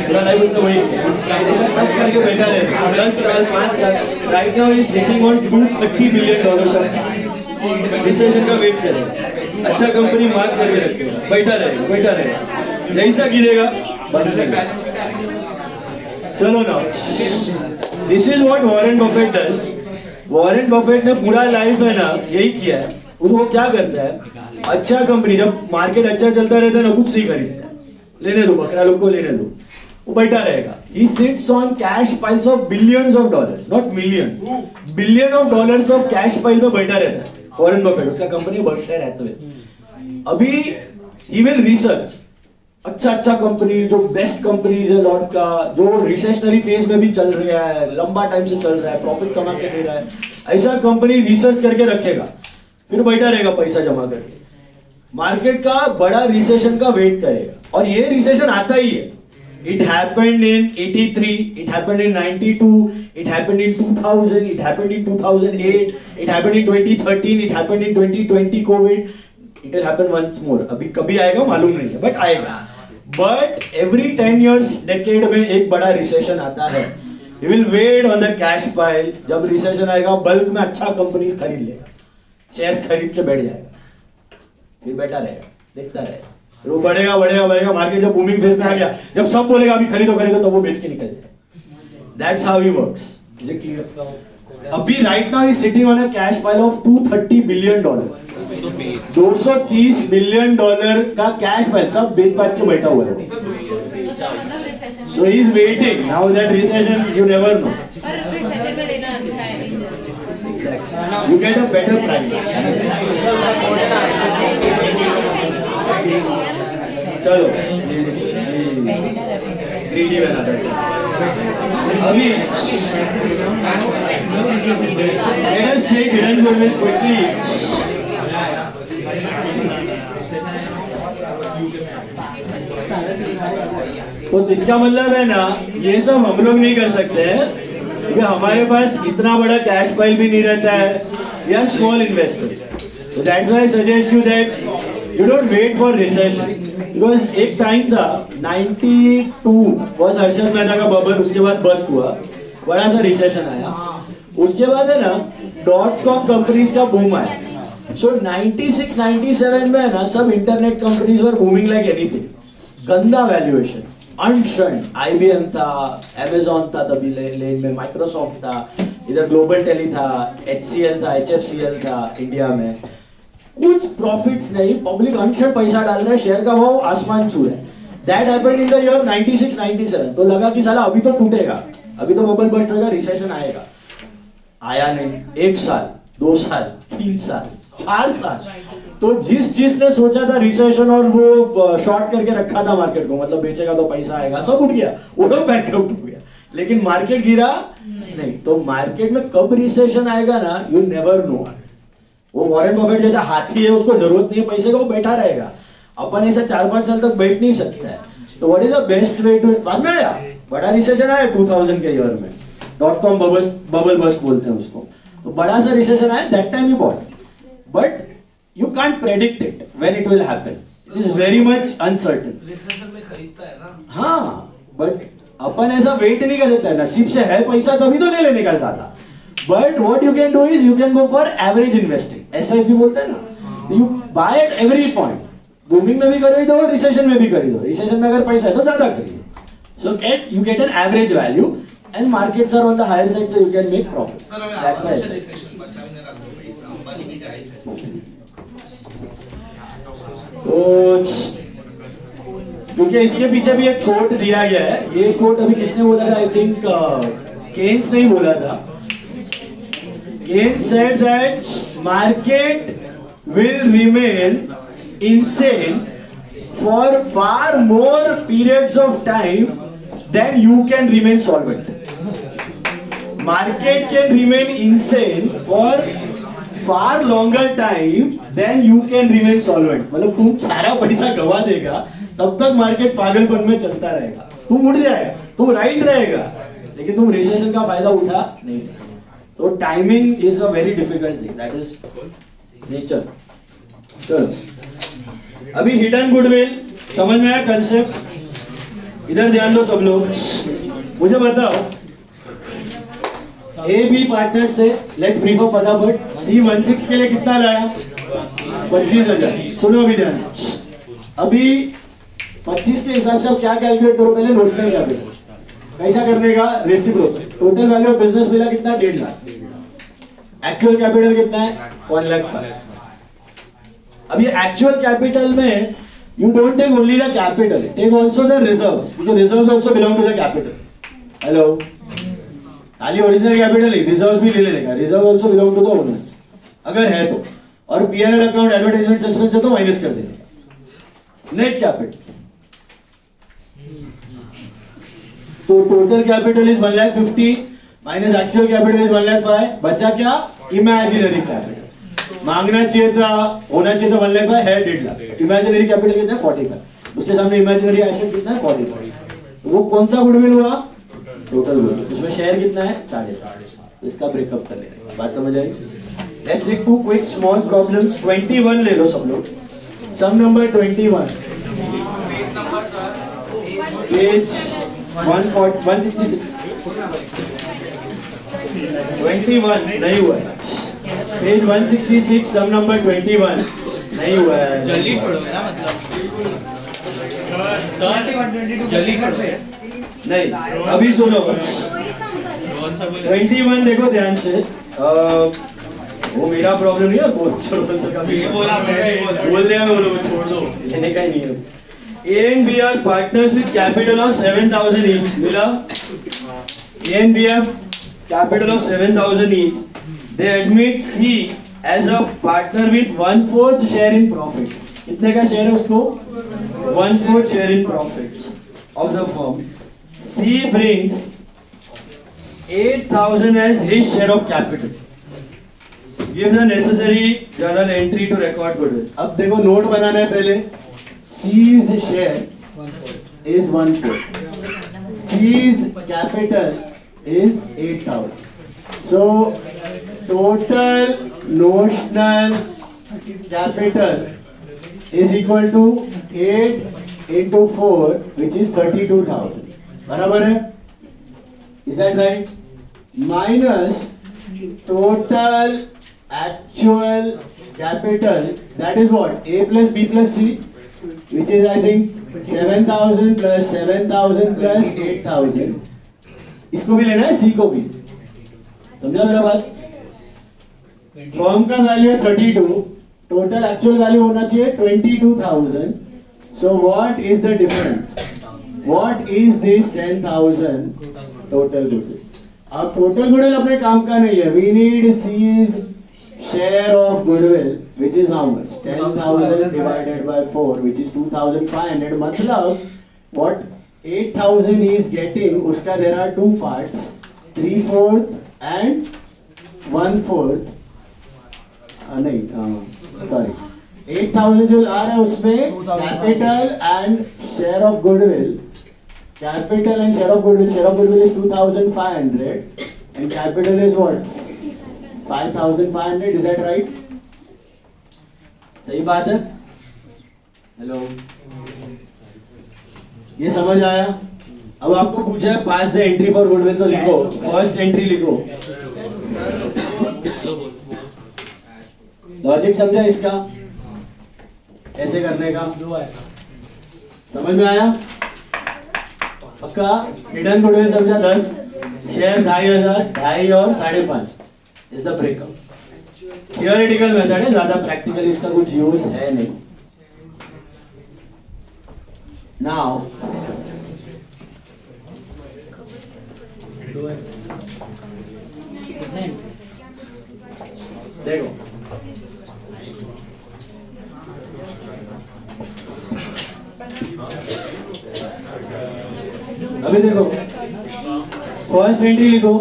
पूरा लाइफ उसने वही किया, ऐसा तब करके बैठा है 10 साल 5 साल। Right now is sitting on $230 billion of recession का वेट करेगा। अच्छा कंपनी मार्क करके रखेगा, बैठा रहेगा, जैसा गिरेगा बंद रहेगा। चलो ना, this is what Warren Buffett does. Warren Buffett ने पूरा लाइफ है ना यही किया है। वो क्या करता है, अच्छा कंपनी जब मार्केट अच्छा चलता रहता है ना, कुछ नहीं खरीदता, लेने दो बकरा लोग को लेने दो, वो बैठा रहेगा। He sits on cash piles of billions of dollars, not million, billion of dollars of cash pile में बैठा रहता है वॉरेन बफेट। उसका कंपनी बर्कशायर हैथवे। अभी he will research अच्छा कंपनी, जो बेस्ट कंपनीज है लॉट का, जो रिसेशनरी फेज में भी चल रहा है, लंबा टाइम से चल रहा है, प्रॉफिट कमा के दे रहा है, ऐसा कंपनी रिसर्च करके रखेगा, फिर बैठा रहेगा पैसा जमा करके। मार्केट का बड़ा रिसेशन का वेट करेगा, और ये रिसेशन आता ही है। It happened in 83, it happened in 92, it happened in 2000, it happened in 2008, it happened in 2013, it happened in 2020 COVID. It will happen once more. अभी कभी आएगा मालूम नहीं है, बट आएगा। But every 10 years, decade में एक बड़ा रिसेशन आता है। You will wait on the cash pile. जब रिसेशन आएगा, बल्क में अच्छा कंपनीज खरीद लेगा, शेयर्स खरीद के बैठ जाएगा, फिर बैठा रहेगा, देखता रहेगा, वो बढ़ेगा बढ़ेगा बढ़ेगा। मार्केट जब बूमिंग फेज में आ गया, जब सब बोलेगा अभी खरीदो खरीदो, तो वो बेच के निकल जाएगा। That's how he works. Is it clear? अभी right now is sitting on a cash pile of $230 billion, $230 billion का कैश पाइल, सब बेच बाज के बैठा हुआ है। So he is waiting now that recession, you never know, you get a better price. चलो ग्रीडी बनाता है अभी। Let us take hidden goodwill quickly. तो इसका मतलब है ना, ये सब हम लोग नहीं कर सकते हैं, क्योंकि हमारे पास इतना बड़ा कैश फाइल भी नहीं रहता है। We are small investors, so that's why I suggest you that you don't wait for recession, because एक टाइम था 92 was हर्षद मेहता का बबल, उसके बाद बस्ट हुआ, बड़ा सा रिसेशन आया, उसके बाद है ना .com कंपनीज का बूम आया। सो 96-97 में है ना, सब इंटरनेट कंपनीज वर बूमिंग लाइक एनीथिंग, गंदा वैल्यूएशन, अनशन, IBM था, Amazon था, तभी लेन में माइक्रोसॉफ्ट था, इधर ग्लोबल टेली था, HCL था, HFCL था इंडिया में, कुछ प्रॉफिट्स नहीं, पब्लिक अनशन पैसा डाल रहा है, शेयर का भाव आसमान छू है। That happened in the year 96-97। तो लगा कि साला अभी तो टूटेगा, अभी तो बबल बस्ट होगा, रिसेशन आएगा, आया नहीं। 1 साल 2 साल 3 साल 4 साल, तो जिसने सोचा था रिसेशन और वो शॉर्ट करके रखा था मार्केट को, मतलब बेचेगा तो पैसा आएगा, सब उठ गया, वो लोग बैकआउट हो गया, लेकिन मार्केट गिरा नहीं। तो मार्केट में कब रिसेशन आएगा ना, यू नेवर नो। वो वॉरेन बफेट जैसा हाथी है, उसको जरूरत नहीं है पैसे का, वो बैठा रहेगा। अपन ऐसा 4-5 साल तक बैठ नहीं सकता है। तो what is the best way to, बाद में आया बड़ा रिसेशन आया 2000 के ईयर में, .com बबल बस्ट बोलते हैं उसको, तो बड़ा सा रिसेशन आया, that time you bought, but you can't predict it when it will happen. It is very much uncertain. Recession में खरीदता है ना। हाँ, but अपन ऐसा वेट नहीं कर सकता है, नसीब से है पैसा तभी तो ले लेने का ज्यादा। But what you can do is you can go for average investing. SIP बोलते हैं ना, you buy at every point. Booming में भी खरीदो, रिसेशन में भी खरीदो। रिसेशन में अगर पैसा है तो ज्यादा खरीदो। So you get an average value, and markets are on the higher side, so you can make profit. That's why. तो क्योंकि इसके पीछे भी एक कोट दिया गया है, ये कोट अभी किसने बोला था, आई थिंक केन्स ने ही बोला था। Keynes said that market will remain insane for far more periods of time than you can remain solvent. Market can remain insane for far longer time then you can remain solvent। मतलब तुम सारा पैसा गवा देगा, तब तक market पागलपन में चलता रहेगा, तुम उड़ जाएगा, तुम राइट रहेगा, लेकिन तुम रिसेशन का फायदा उठा नहीं। तो timing is a very difficult thing, that is nature. चलो अभी हिडन गुडविल समझ में आया कंसेप्ट? इधर ध्यान दो सब लोग, मुझे बताओ ए बी पार्टनर से लेट्स ब्रीफ अप फटाफट। C16 के लिए कितना लाया? 25,000। सुनो अभी ध्यान, अभी 25 के हिसाब से आप क्या कैलकुलेट करो? पहले नोशनल कैपिटल कैसा करने का? Reciprocal. Total value of business मिला कितना? 1.5 लाख। एक्चुअल कैपिटल कितना है? 1 लाख। अभी एक्चुअल कैपिटल में you don't take only the capital, take also the reserves, because reserves also belong to the capital. Hello, खाली ओरिजिनल कैपिटल ही, रिजर्व्स भी ले लेगा। Reserve also belong to the owners अगर है तो, और पीएनएल अकाउंट एडवर्टाइजमेंट सस्पेंस है तो माइनस कर देंगे। नेट कैपिटल, तो total capital is 1,50,000 minus actual capital is 1,05,000। बचा क्या? Imaginary capital. मांगना चाहिए था, होना चाहिए था 1,05,000, है 1.5 लाख। इमेजिनरी कैपिटल कितना है? 45। उसके सामने इमेजिनरी एसेट कितना है? 45। वो कौन सा गुडविल हुआ? Total goodwill. उसमें शेयर कितना है? 7.5। इसका ब्रेकअप कर लेंगे, बात समझ आई? Let's take two quick small problems. 21 ले लो सब लोग, सम नंबर 21, पेज 166। 21 नहीं हुआ है, पेज 166, सम नंबर 21 नहीं हुआ है। जल्दी छोड़ो ना, मतलब जल्दी छोड़ो नहीं। अभी सुनो 21 देखो ध्यान से। वो मेरा प्रॉब्लम नहीं है, बोल देगा, बोलो छोड़ दो, लेने का ही नहीं है। A and B are partners with capital of 7,000 each. मिला? A and B have capital of 7,000 each. They admit C as a partner with 1/4 share in profits. कितने का शेयर है उसको? 1/4 share in profits of the firm. C brings 8,000 as his share of capital. Give the necessary journal entry to record goodwill. अब देखो note बनाना है पहले। C's share is 1/4. C's capital is 8,000. So total notional capital is equal to 8 into 4, which is 32,000. बराबर है? Is that right? Minus total actual capital, that is what? A plus B plus C, which is I think 7,000 plus 7,000 plus 8,000. इसको भी लेना है, C को भी। समझा मेरा बात? फर्म का वैल्यू है 32, टोटल एक्चुअल वैल्यू होना चाहिए 22,000. So what is the difference? What is this 10,000 total goodwill? अब टोटल गुडविल अपने काम का नहीं है. We need C's share of goodwill, which is how much? 10,000 divided by 4, which is 2,500. मतलब what 8,000 is getting, उसका there are two parts, 3/4 and 1/4. नहीं, sorry, 8,000 जो आ रहा है उसमें capital and share of goodwill. Capital and share of goodwill. Share of goodwill is 2,500 and capital is what? 5,500. Is that right? सही बात है? हेलो, ये समझ आया? अब आपको पूछा है पास द एंट्री फॉर गुडविल, तो लिखो फर्स्ट एंट्री लिखो. लॉजिक समझा इसका ऐसे करने का? समझ में आया? पक्का? हिडन गुडविल समझा? 10 शेयर 2,500, 2.5 और 5.5 is the breakup. Theoretical method है, ज्यादा प्रैक्टिकल इसका कुछ यूज है नहीं. नाउ देखो, अभी देखो फर्स्ट एंट्री लिखो.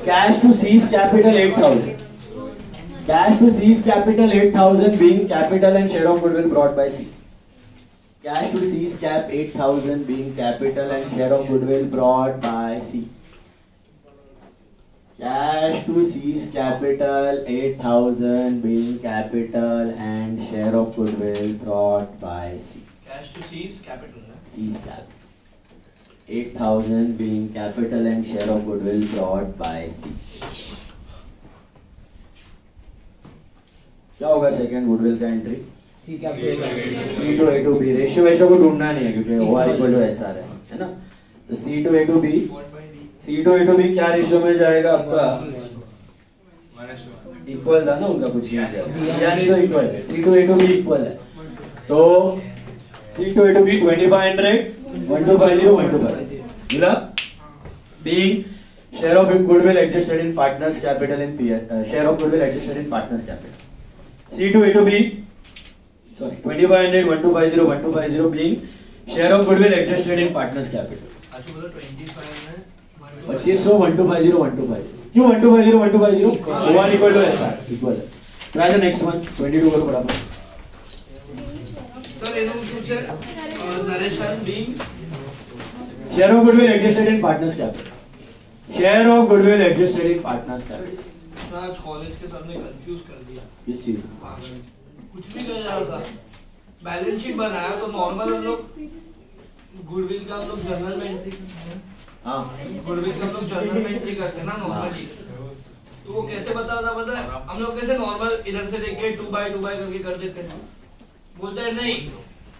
Cash to C's capital 8,000. Cash to C's capital 8,000 being capital and share of goodwill brought by C. Cash to C's cap 8,000 being capital and share of goodwill brought by C. Cash to C's capital 8,000 being capital and share of goodwill brought by C. Cash to C's capital. C's cap 8,000 being capital and share of goodwill brought by C. क्या होगा second goodwill का entry? C capital C to A to B ratio को ढूंढना नहीं है क्योंकि OR equal to SR है ना? तो C to A to B क्या रेशियो में जाएगा आपका? इक्वल था ना उनका कुछ यानी तो इक्वल है. C to A to B equal है तो C to A to B 2500 1250 1250 मिला. Being share of goodwill adjusted in partners capital in share of goodwill adjusted in partners capital. C to A to B, sorry, 2500 1250 1250 being share of goodwill adjusted in partners capital. अच्छा बोलो 2500 2500 1250 1250 क्यों 1250 1250 OR equal to SR equal है. Try the next one 22 करो बराबर. Sir एनो पूछे narration being share of goodwill adjusted in partners capital. Share of goodwill adjusted in partners capital. आज college के सामने कंफ्यूज कर दिया. किस चीज? कुछ भी कर रहा था. बैलेंस शीट बनाया तो नॉर्मल हम लोग गुडविल का हम लोग जर्नल में एंट्री करते हैं. हाँ. गुडविल का हम लोग जर्नल में एंट्री करते हैं ना नॉर्मली. तो वो कैसे बता रहा था पता है? हम लोग कैसे नॉर्मल इधर से देख के 2 बाय 2 बाय करके कर देते हैं. बोलते हैं नहीं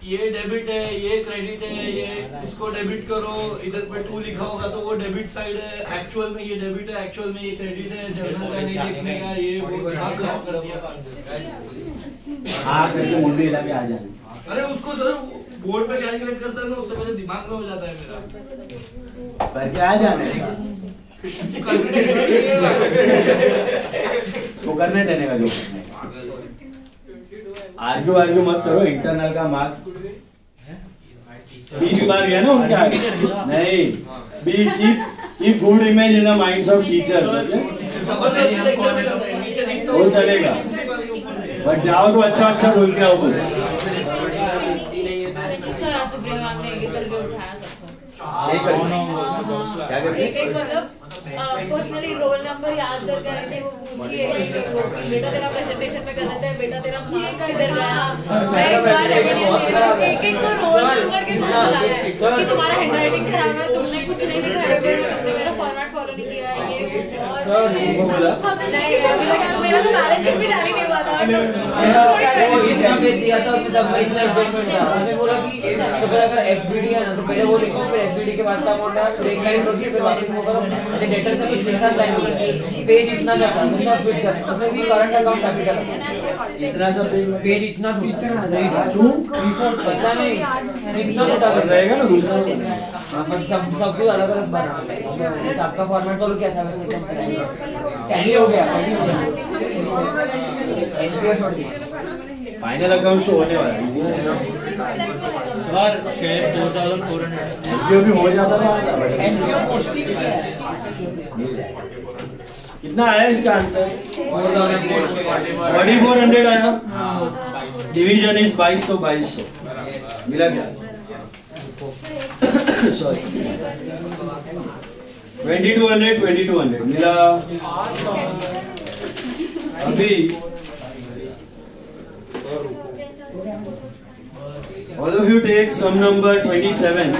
ये डेबिट है ये क्रेडिट है ये इसको डेबिट करो इधर पे 2 लिखा होगा तो वो डेबिट साइड है एक्चुअल में ये डेबिट है एक्चुअल में ये क्रेडिट है जर्नल का नहीं देखने का ये वो दिमाग खराब कर दिया. हाँ करके मुंडी हिला के आ जाने. अरे उसको सर बोर्ड पे कैलकुलेट करता है ना उससे मेरे दिमाग में हो जाता है मेरा. करके आ जाने तो करने देने का जो आर्ग्यू मत करो. इंटरनल का मार्क्स 20 मार्क है ना उनका. नहीं be keep good image in the minds of teacher वो चलेगा बट जाओ तो अच्छा अच्छा बोल के आओ. पर्सनली रोल नंबर याद करके आए थे. वो पूछिए बेटा तेरा प्रेजेंटेशन में गलत है बेटा तेरा मार्क्स किधर गया. मैं एक बार एक को रोल नंबर के साथ बुलाया कि तुम्हारा हैंडराइटिंग खराब है तुमने कुछ नहीं लिखा है तुमने मेरा फॉर्मेट फॉलो नहीं किया है ये मेरा तो बैलेंस शीट भी डाली नहीं हुआ था. वो जितना पे दिया था उसमें सब में इतना एडजस्टमेंट था. उसने बोला कि तो अगर एफबीडी है ना तो पहले वो लिखो फिर एसबीडी के बाद का मोटा फिर एक लाइन रोटी फिर वापस वो करो. ऐसे डेटर का कुछ ऐसा लाइन होता है. पेज इतना जाता है सब फिट करना उसमें भी करंट अकाउंट कैपिटल इतना सब पेज इतना पता नहीं इतना मोटा रहेगा ना दूसरा. हाँ पर सब कुछ अलग अलग बना. आपका फॉर्मेट फॉलो कैसा वैसे टैली हो गया फाइनल अकाउंट तो होने वाला है. सर शेयर 2400 एनपीओ भी हो जाता था. कितना आया इसका आंसर? 4400 आया. डिवीजन इज 2200 मिला क्या? सॉरी 2200 मिला. अभी all of you take sum number 27.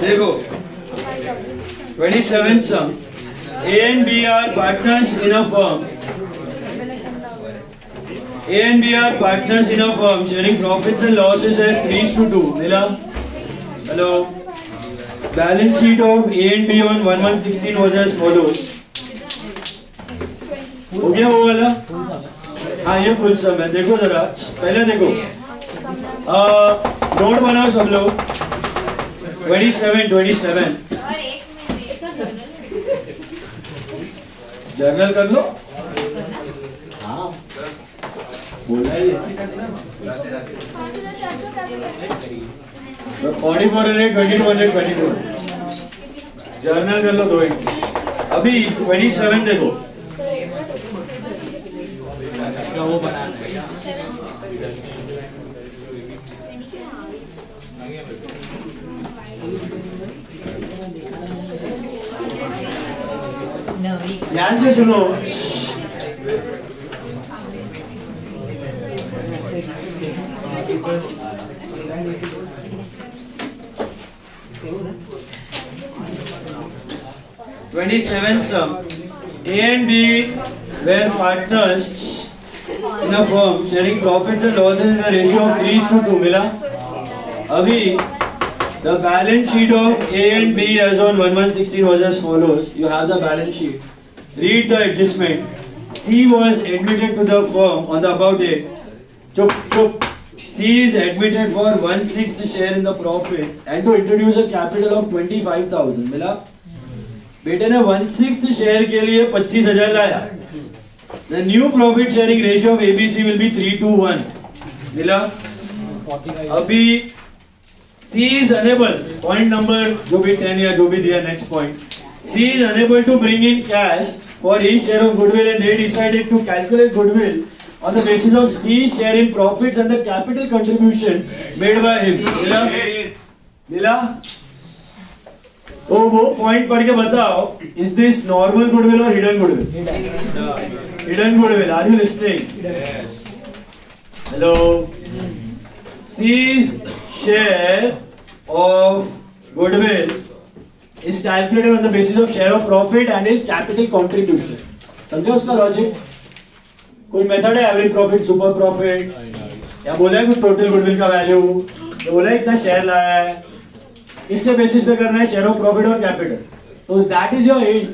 देखो 27 sum. A and B are partners in a firm. A and B are partners in a firm sharing profits and losses as 3:2. मिला? Hello. Balance sheet of A and B on 1116 was as follows. हो गया वो वाला? हाँ ये full सम है. देखो जरा पहले देखो नोट बनाओ सब लोग. 27 जर्नल कर लो. हाँ बोला ही 4400 2200 जर्नल कर लो 2 इंच. अभी 27 देखो, इसका वो बनाना है क्या? ध्यान से सुनो। Twenty-seven sum. A and B were partners in a firm sharing profits and losses in a ratio of 3:2. मिला? अभी the balance sheet of A and B as on 1/1/16 was as follows. You have the balance sheet. Read the adjustment. C was admitted to the firm on the above date. Chup. C is admitted for 1/6 share in the profits and to introduce a capital of 25,000. मिला? बेटे ने 1/6 share के लिए 25,000 लाया. The new profit sharing ratio of ABC will be 3:1. मिला? अभी C is unable, point number जो भी 10 या जो भी दिया next point. C is unable to bring in cash for each share of goodwill and they decided to calculate goodwill on the basis of C's share in profits and the capital contribution made by him. मिला? तो वो point पढ़ के बताओ, is this normal goodwill or hidden goodwill? Hidden goodwill. Are you listening? Hello. C's share of goodwill is calculated on the basis of share of profit and his capital contribution. समझे उसका logic? कोई method है average profit, super profit, या बोला है कुछ total goodwill का value, तो बोला इतना शेयर लाया है, इसके बेसिस पे करना है शेयर ऑफ प्रॉफिट और कैपिटल. तो दैट इज योर एड.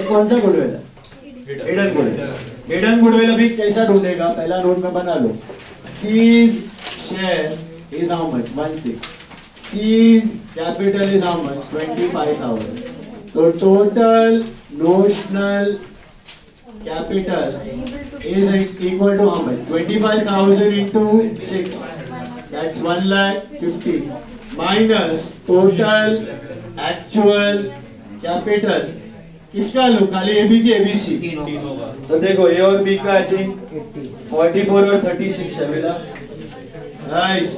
कौन सा गुडविल है? Hidden goodwill. हिडन गुडविल अभी कैसा ढूंढेगा? पहला नोट में बना लो. C's share is how much? 1/6. C's capital is how much? 25,000. So total notional capital is equal to how much? 25,000 into 6. That's 1,50,000 minus total actual capital. किसका लो? खाली AB की ABC. तो देखो A और B का आई थिंक 44 और 36 है. मिला? Nice.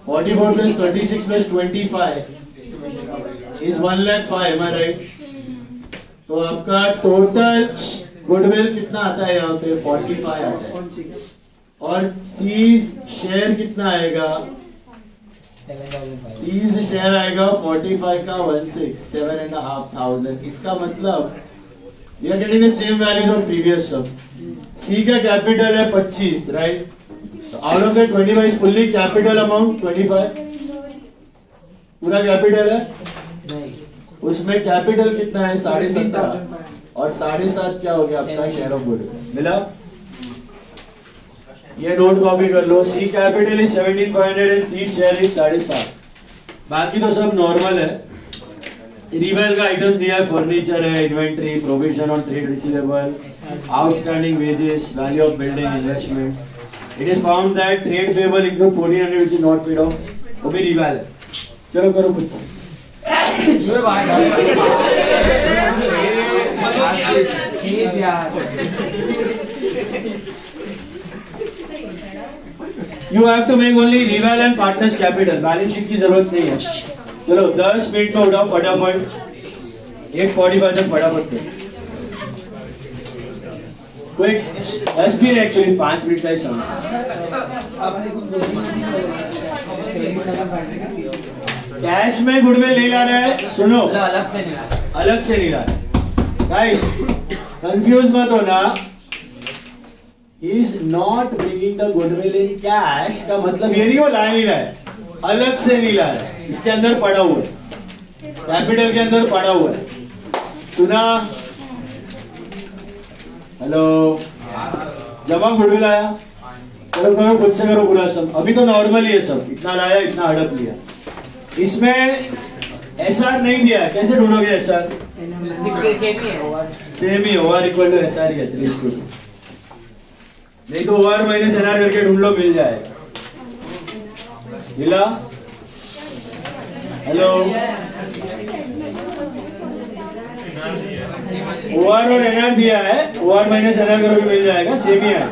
44 plus 36 plus 25 is 1,05,000. Am I right? तो आपका टोटल गुडविल कितना आता है यहाँ पे? 45 आता है. और C's शेयर कितना आएगा? C's शेयर आएगा 45 का 1/6, 7,500. इसका मतलब we are getting the same values of previous sum. C का कैपिटल है 25, right? Out of the 25 is fully capital amount 25. पूरा कैपिटल है. उसमें कैपिटल कितना है? 17.5. और 7.5 क्या हो गया आपका? Share of goodwill. मिला? ये नोट कॉपी कर लो. C capital is 17.5 and C share is 7.5. बाकी तो सब नॉर्मल है. रिवेल का आइटम्स दिया है, फर्नीचर है, inventory, provision on trade receivable, outstanding wages, value of building, investments. It is found that trade payable include 1400 which is not paid of. वो भी रिवेल है. चलो करो कुछ. You have to make only rival and partners capital. Balance sheet की जरूरत नहीं है. चलो 10 मिनट में उठाओ फटाफट. 8:45 तक फटाफट करो. कोई 10 मिनट एक्चुअली 5 मिनट का ही समय. कैश में गुडविल नहीं ला रहा है. सुनो, अलग से नहीं ला रहा. गाइस कंफ्यूज मत होना. He is not bringing the goodwill in cash का मतलब ये नहीं वो ला नहीं रहा है, अलग से नहीं ला रहा है. इसके अंदर पड़ा हुआ है, कैपिटल के अंदर पड़ा हुआ है. सुना? हेलो. जमा गुडविल आया. चलो करो, खुद से करो पूरा सब. अभी तो नॉर्मल ही है सब. इतना लाया, इतना हड़प लिया. इसमें एसआर नहीं दिया है. कैसे ढूंढोगे एसआर? सेम ही ओआर इक्वल टू एसआर ही है. नहीं तो ओआर माइनस एनआर करके ढूंढ लो, मिल जाएगा. मिला? हेलो. OR और NR दिया है, OR माइनस NR करोगे मिल जाएगा, सेम ही आएगा,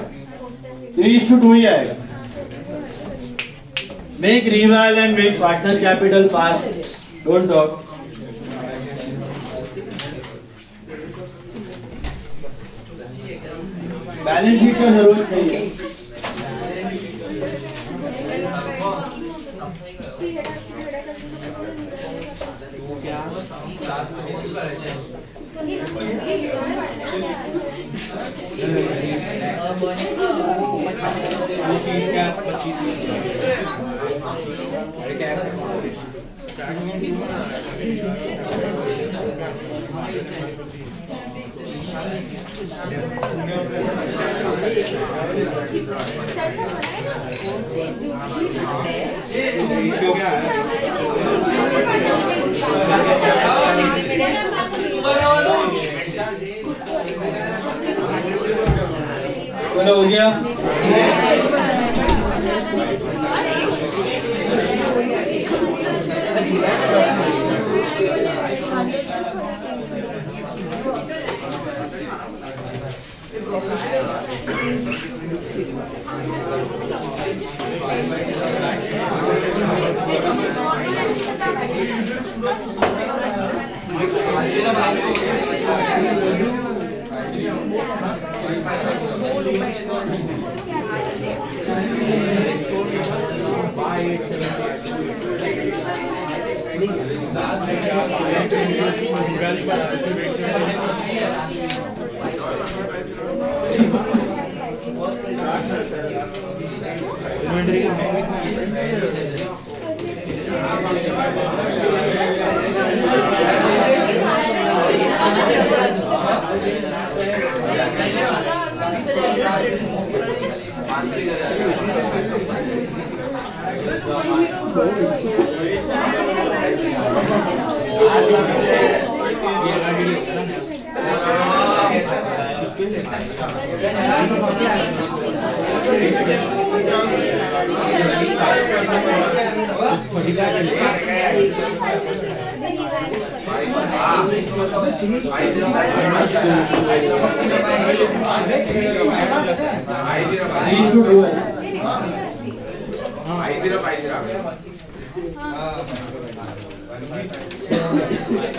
3:2 ही आएगा। Make reval and make partners capital fast. Don't talk. Balance sheet का जरूरत नहीं है। चलो हो गया।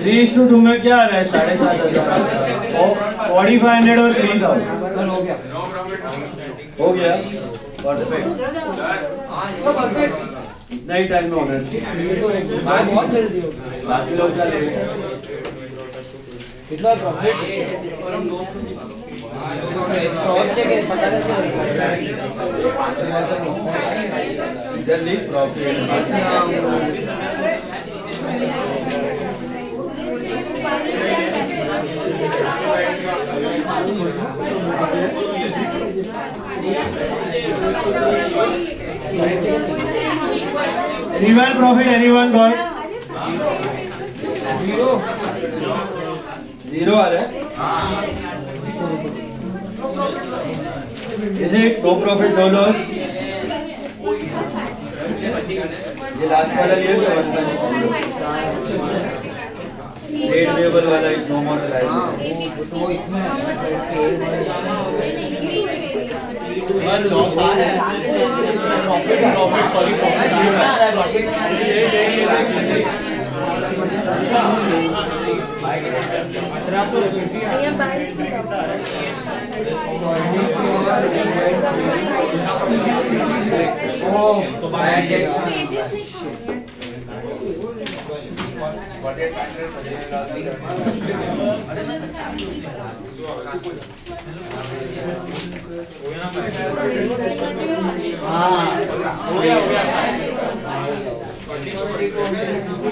(3:2) में क्या आ रहा है? 7,500 4,500 और 3,000 हो गया। परफेक्ट। इतना ही टाइम में होना चाहिए। बहुत जल्दी हो गया। बाकी लोग क्या लेंगे? कितना प्रॉफिट? जल्दी profit. Rival profit, anyone got? Zero आ रहा है? Is it no profit, no loss? ये लास्ट वाला ये तो डेट वेबल वाला इज नो मोर लाइव। तो वो इसमें लॉस आ रहा है, प्रॉफिट सॉरी प्रॉफिट आ रहा है।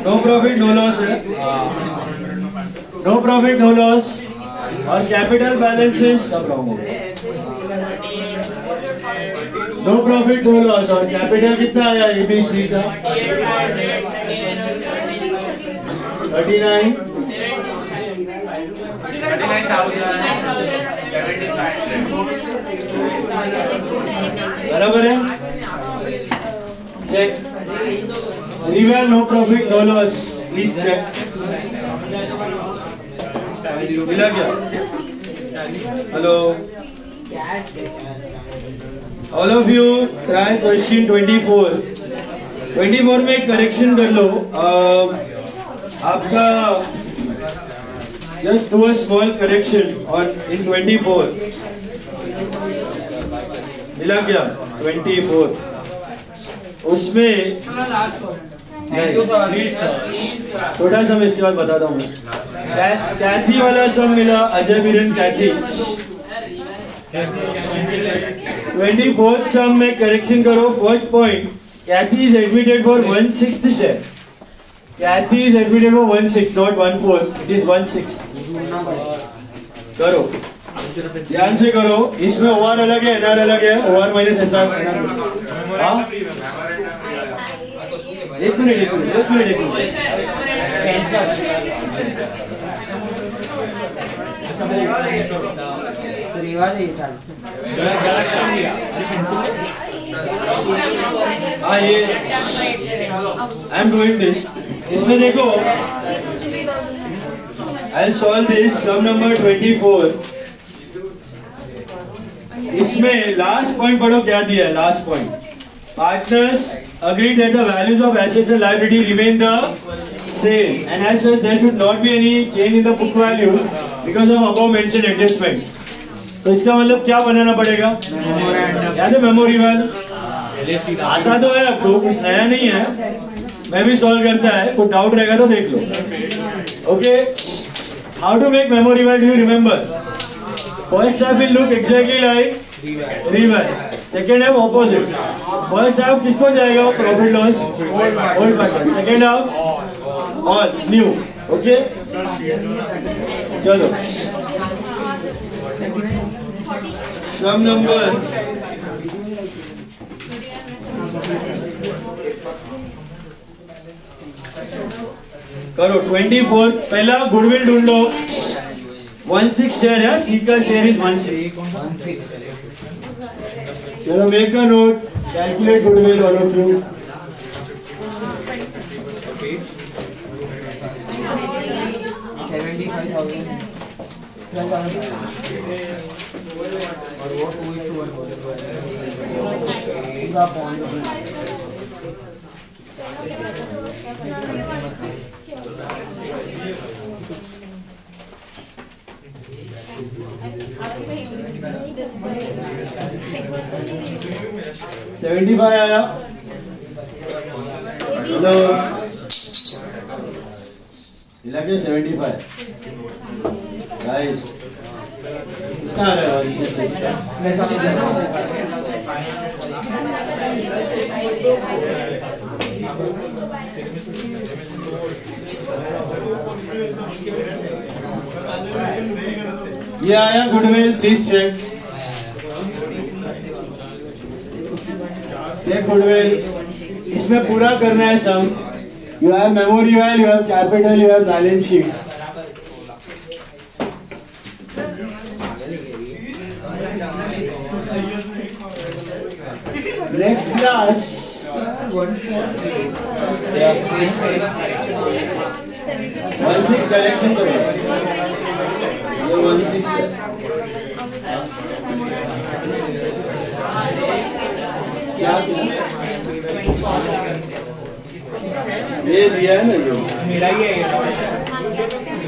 'No profit, no loss' है। No profit, no loss और कैपिटल बैलेंसेस सब रॉन्ग हो गए। No profit, no loss और कैपिटल कितना आया ABC का? 39 बराबर है। Check. Revel no profit no loss, please check. मिला क्या? Hello, all of you try question 24 में करेक्शन कर लो। आपका just do a small correction on in 24। मिला क्या? 24 उसमें छोटा सा मैं इसके बाद बताता हूँ। कैथी वाला सब मिला, अजय बीरन कैथी। 24th सम में करेक्शन करो। First point, Kathy is admitted for 1/6 share. Kathy is admitted for 1/6 not 1/4, it is 1/6। करो, ध्यान से करो। इसमें ओआर अलग है, एनआर अलग है। OR minus SR. एक मिनट हाँ, ये आई एम डूइंग दिस। इसमें देखो, I will solve this sum number 24। इसमें लास्ट पॉइंट पढ़ो, क्या दिया है last point. Partners agreed that the values of assets and liability remain the same, and as such there should not be any change in the book values because of above mentioned adjustments. तो इसका मतलब क्या बनाना पड़ेगा? याद है मेमोरीवल? आता तो है आपको, कुछ नया नहीं है। मैं भी सॉल्व करता है, कुछ डाउट रहेगा तो देख लो। Okay, how to make memo reval? Do you remember? First half will look exactly like reval, second half opposite. First half किसको जाएगा? Profit loss old partner. Second half all new. Okay, चलो सम नंबर करो 24। पहला goodwill ढूंढ लो। 1/6 share है, सी का share is 1/6। चलो make a note, calculate goodwill all of you. 75,000 और वो 2:1 पूरा पॉइंट। 75 आया। हेलो, मिला क्या? 75 गाइस, कितना आ रहा है? ये आया गुडविल, प्लीज चेक गुडविल। इसमें पूरा करना है sum. You have memo reval, you have capital, you have balance sheet. Next class 1/6 correction करो। ये 1/6 है। क्या ये दिया है ना, ये मेरा ही है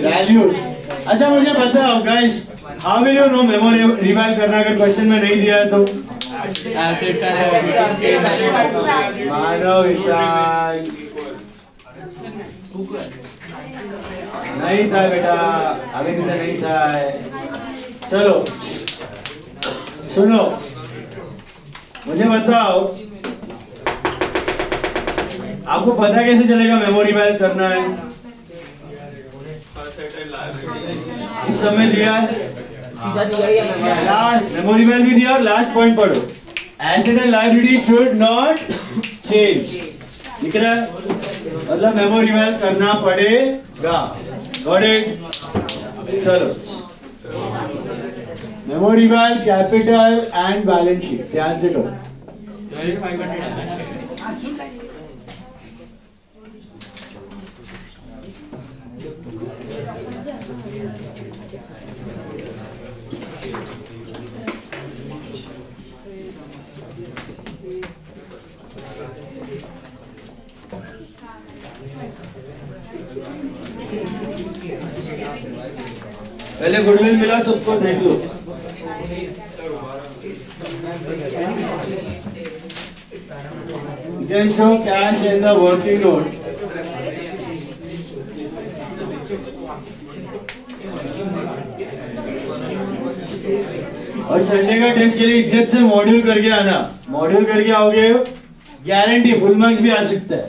वैल्यूज। अच्छा मुझे बताओ guys, how will you know memory revive करना अगर क्वेश्चन में नहीं दिया है तो? मानव विशाल नहीं था बेटा, अभी भी तो नहीं था। चलो सुनो, मुझे बताओ आपको पता कैसे चलेगा मेमोरी वैल्यू करना है? इस समय दिया है, मेमोरी वैल्यू भी दिया और लास्ट पॉइंट पढ़ो, asset and liability should not change. दिख रहा है? मतलब मेमोरी वैल्यू करना पड़ेगा। Got it? चलो memory value, capital and balance sheet ध्यान से करो। 2500 पहले गुडविल मिला सबको, देख लो। You can show cash in the working note. और संडे का टेस्ट के लिए इज्जत से मॉड्यूल करके आना। मॉड्यूल करके आओगे, गारंटी फुल मार्क्स भी आ सकता है।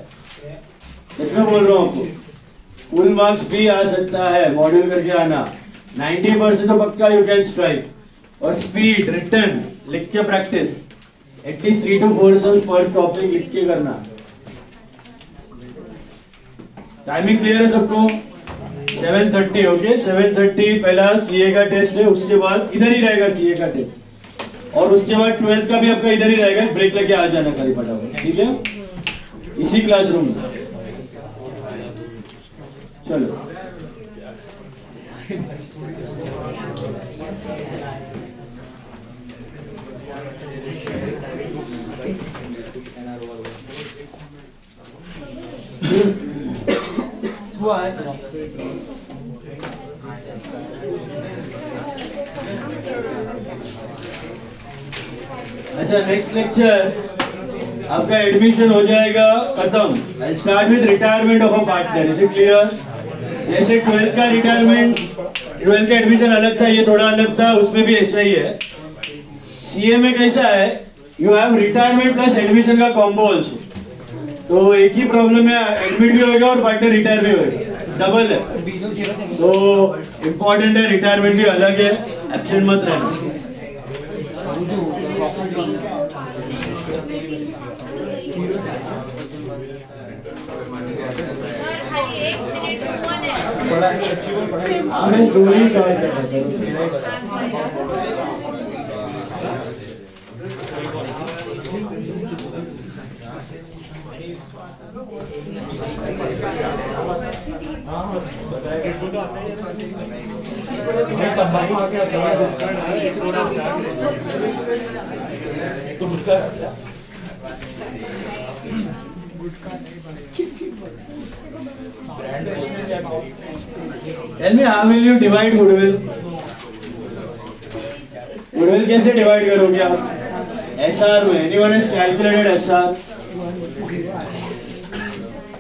सच में बोल रहा हूँ आपको, फुल मार्क्स भी आ सकता है। मॉड्यूल करके आना, 90% तो पक्का यू कैन स्ट्राइक। और स्पीड, रिटर्न लिख के प्रैक्टिस, एटलीस्ट 3 to 4 सॉल्व पर टॉपिक लिख के करना। टाइमिंग क्लियर है सबको? 7:30 ओके। 7:30 पहला सीए का टेस्ट है, उसके बाद इधर ही रहेगा सीए का टेस्ट, और उसके बाद 12th का भी आपका इधर ही रहेगा। ब्रेक लेके आ जाना खाली फटाफट, ठीक है? इसी क्लासरूम में। चलो अच्छा, नेक्स्ट लेक्चर आपका एडमिशन हो जाएगा खत्म। I start with retirement of a partner. Is it clear? जैसे 12th का रिटायरमेंट, 12th का एडमिशन अलग था, ये थोड़ा अलग था, उसमें भी ऐसा ही है। सीए में कैसा है, you have retirement plus admission का कॉम्बो ऑल्सो। तो एक ही प्रॉब्लम है, एडमिट भी होगा और पार्टनर रिटायर भी होगा, डबल है। तो इम्पोर्टेंट है, रिटायरमेंट भी अलग है, एब्सेंट मत रहना। हमें story solve Tell me, how will you divide goodwill? Goodwill कैसे डिवाइड करोगे आप? SR में, anyone has calculated SR?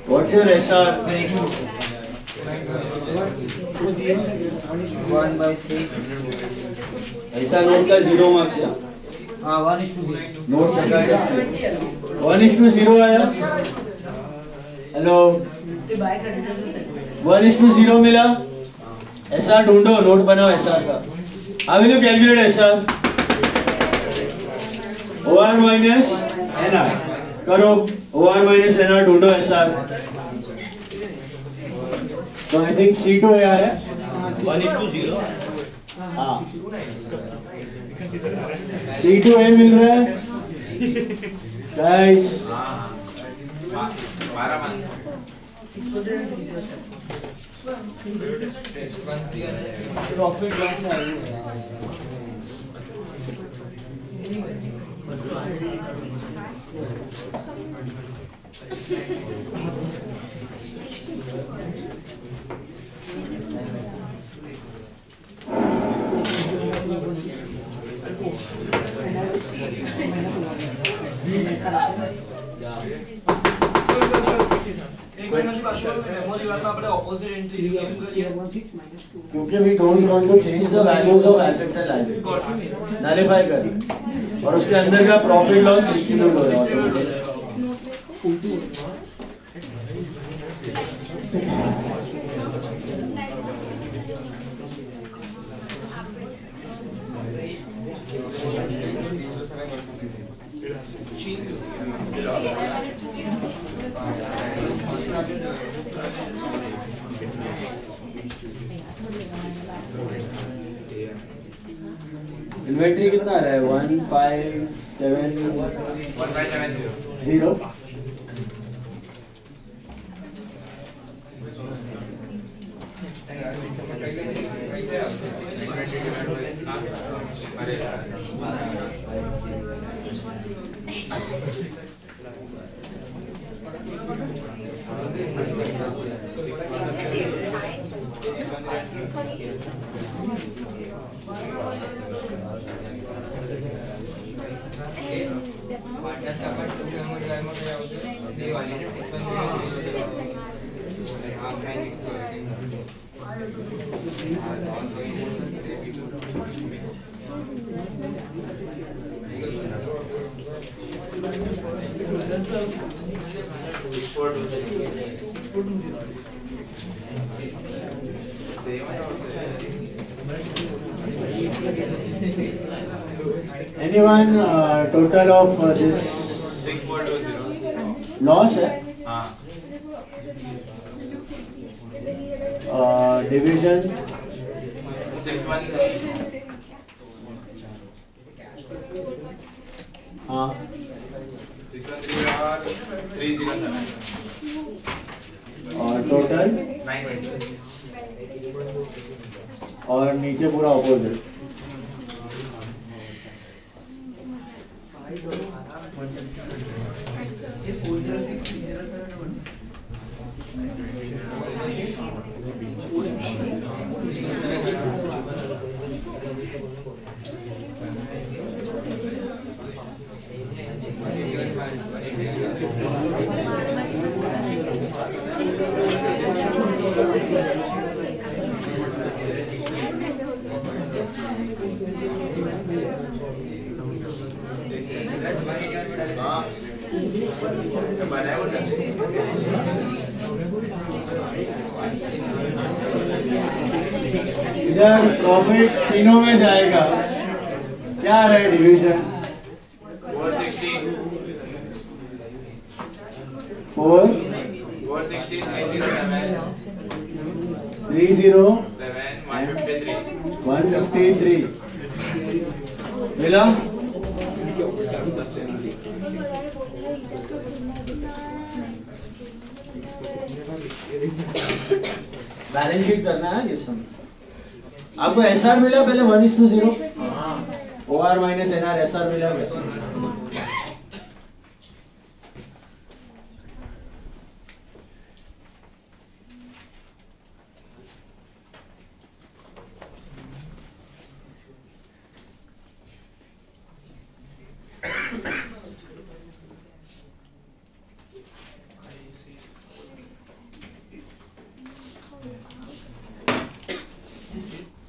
What's your SR? 1/6। ऐसा नोट का 0 मार्क्स है। हाँ, 1:0। नोट का 1:0 आया। हेलो, 1:0 मिला। SR ढूंढो, नोट बनाओ SR का। How will you calculate SR? OR minus NR करो। OR minus NR ढूंढो SR। तो आई थिंक C2 AR है 1:0। हाँ, C2A मिल रहा है गाइस। प्रॉफिट लॉस में आई है। क्योंकि we don't want to change the values of assets and liabilities, nullify कर, और उसके अंदर का प्रॉफिट लॉस डिस्ट्रीब्यूट हो रहा है। इन्वेंट्री कितना आ रहा है? 157 0। Anyone total of this 6420 loss है? हाँ Division 613 हाँ 613 और 307 और टोटल 920 और नीचे पूरा ऑपोजिट इधर प्रॉफिट तीनों में जाएगा क्या आ रहा है डिवीजन 460 4 460 307 30 7 153 153 मिला बैलेंस शीट करना है ये सब आपको एसआर मिला पहले 1:0 ओआर माइनस एनआर एसआर मिला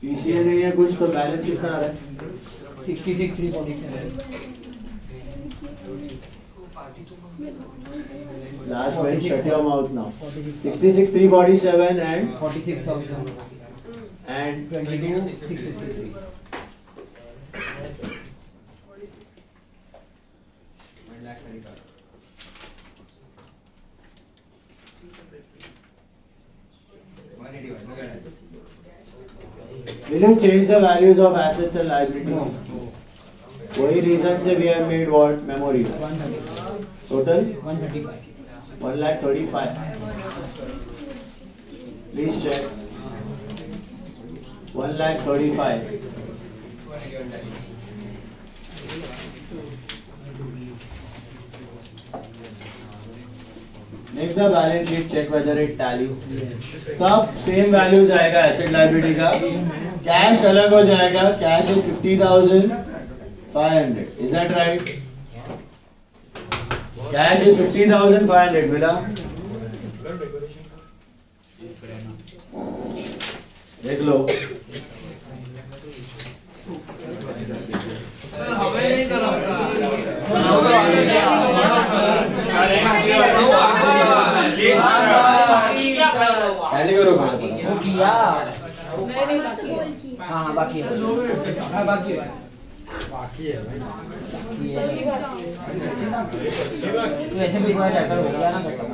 पीसीए नहीं है कुछ तो बैलेंस शीट करा रहा है 66 347 last wait shut your mouth now 66 347 and 46,000 and 22 653 will you change the values of assets and liabilities? वही reason से we have made what memory 135 total 135 1,35,000 please check 1,35,000 make the balance sheet check whether it tallies सब same value जाएगा asset liability का cash अलग हो जाएगा cash is 50,500 is that right cash is 50,500 मिला देख लो सर हमें नहीं करा टैली करो वो किया नहीं बाकी है। हाँ बाकी है हाँ बाकी है तू ऐसे भी कोई टाइटल हो गया ना करता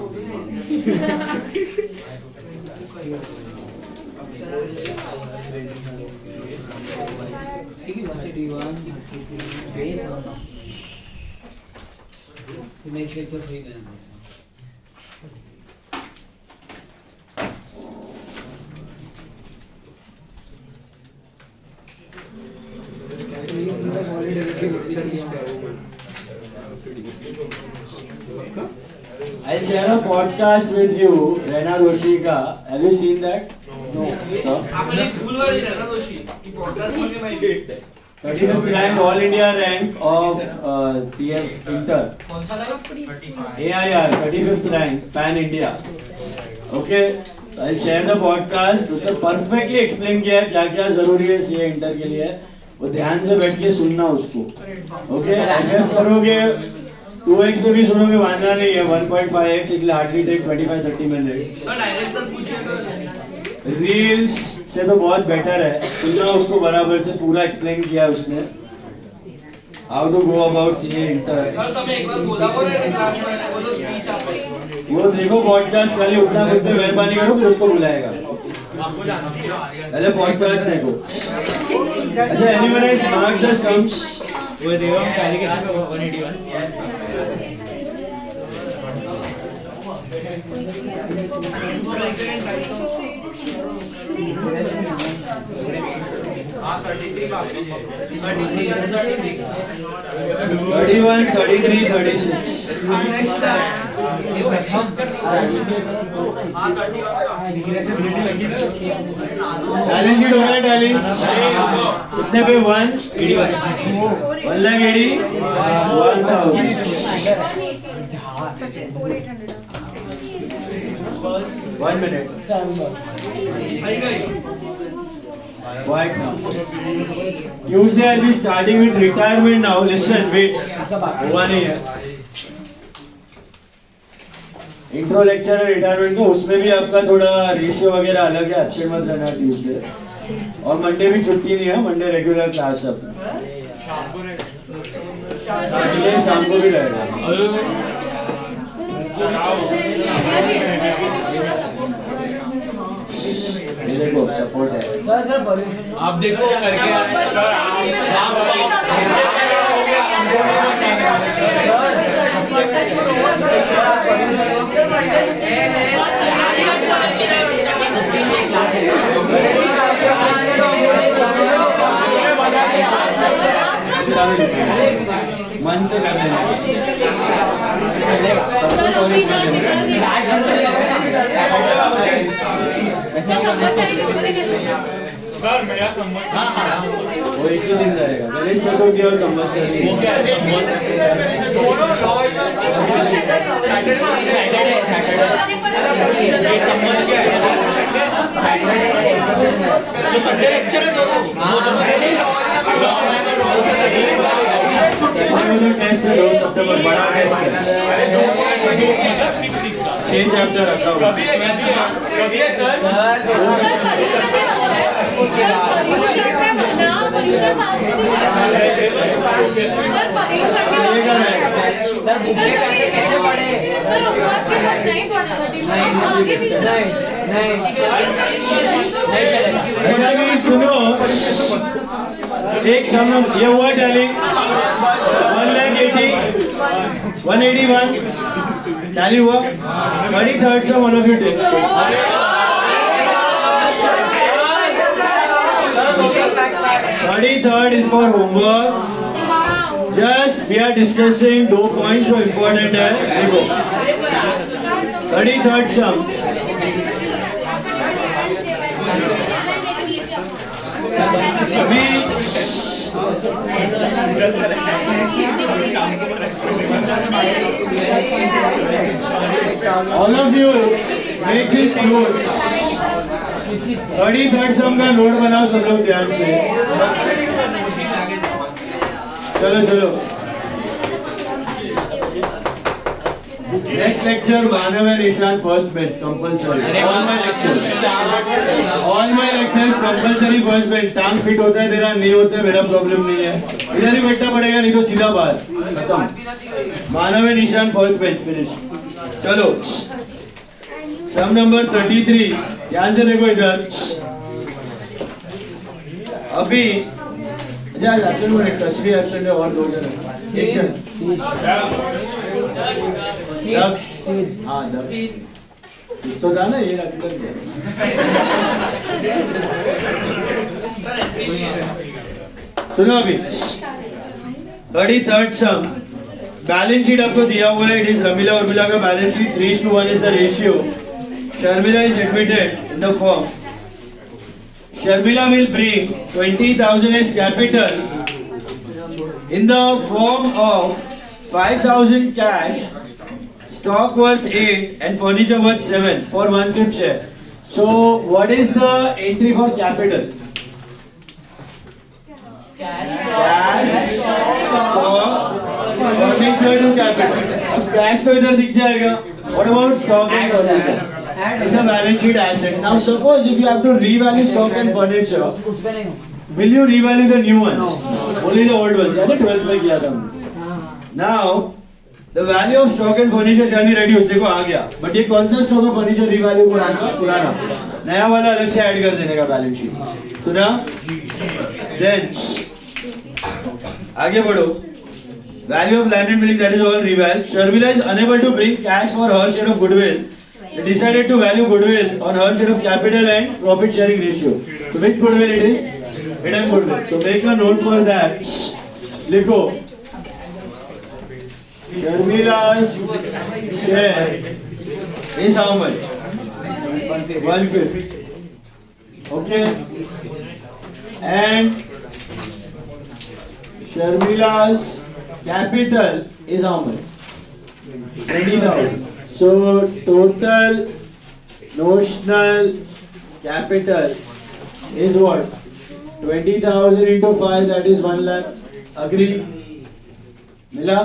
ठीक है बच्चे D1 बेस होना नेक्स्ट एक तो फ्री देना I'll share a podcast with you, Rena Doshi ka. Have you seen that? No. So? आपली स्कूल वाली रहना दोषी की पॉडकास्ट मध्ये माहिती 35th rank, all India rank of CF Inter. कौन सा लगा AIR, 35th rank, Pan India. Okay, I share the podcast. उसने perfectly explain किया है क्या क्या जरूरी है CA Inter के लिए. वो ध्यान से बैठ के सुनना उसको. Okay, FF करोगे 2x पे भी सुनोगे वांधा नहीं है. 1.5x it will hardly take 25-30 minutes. Sir direct तक पूछिएगा रील्स से तो बहुत बेटर है. सुनना उसको बराबर से पूरा एक्सप्लेन किया उसने. How to go about CA Inter. Sir તમે એક વાર બોલાવો ને ક્લાસ માં બોલો સ્પીચ આપો वो देखो पॉडकास्ट खाली उठना खुद पे मेहरबानी करो फिर उसको बुलाएगा. पहले पॉडकास्ट देखो. अच्छा anyone has marked the sums वो देवम टैली के पे 181. हाँ 33 बाकी है 31, 33, 36. हाँ 31 बैलेंस शीट हो रहा है टैली कितने पे 180 1 minute. आई गई Quiet now. Usually I'll be starting with retirement now. Listen, wait. हुआ नहीं है. इंट्रो लेक्चर है रिटायरमेंट का. उसमें भी आपका थोड़ा रेशियो वगैरह अलग है. एब्सेंट मत रहना ट्यूसडे. और मंडे भी छुट्टी नहीं है. मंडे रेगुलर क्लास है. शाम को भी रहेगा. देखो सपोर्ट है. आप देखो करके मन से करने सबको सॉरी सर मेरा संबंध वो एक ही दिन रहेगा. गणेश चतुर्थी और संवत्सरी वो क्या दोनों ये संबंध क्या है जो संडे लेक्चर है दोनों टेस्ट है 2 सितंबर बड़ा टेस्ट है. 6 चैप्टर रखा हुआ कभी है सर सुनो एक समय ये हुआ टैली 181 टैली हुआ 33rd से one of you take 33rd is for homework. Just we are discussing 2 points जो important है. देखो 33rd sum अभी all of you make this note. 33rd sum का नोट बनाओ सब लोग ध्यान से. चलो next lecture Manav and Ishan first bench compulsory. All my lectures compulsory first bench. टांग फिट होता है तेरा नहीं होता है मेरा प्रॉब्लम नहीं है. इधर ही बैठना पड़ेगा नहीं तो सीधा बाहर खत्म. Manav and Ishan first bench finish. चलो सम नंबर 33 ध्यान से देखो इधर. अभी एब्सेंट में तस्वीर एब्सेंट है और 2 जन एक जन हाँ तो था ना ये सुनो अभी 33rd sum बैलेंस शीट आपको दिया हुआ है. इट इज रमीला उर्मिला का balance sheet. 3:1 is the ratio. Sharmila is admitted in the firm. Sharmila will bring 20,000 as capital in the form of 5,000 cash, stock worth 8 and furniture worth 7 for 1/5 share. So what is the entry for capital? Cash, stock, furniture to capital. अब cash तो इधर दिख जाएगा. What about stock and furniture? In the balance sheet asset. Now suppose if you have to revalue stock and furniture, will you revalue the new ones? Only the old ones. यानी 12th में किया था हमने. Now the value of stock and furniture shall be reduced. देखो आ गया. But ये कौन सा stock और furniture revalue कराना? पुराना. नया वाला अलग से ऐड कर देने का बैलेंस शीट. सुना? Then आगे बढ़ो. Value of land and building, that is all reval. Sharmila is unable to bring cash for her share of goodwill. They decided to value goodwill on her share of capital and profit sharing ratio. So which goodwill it is? Hidden goodwill. So make a note for that. लिखो. Sharmila's share is how much? 1/5. Okay. And Sharmila's capital is how much? 20,000. So total notional capital is what? 20,000 into 5, that is 1 lakh. Agree? Mila?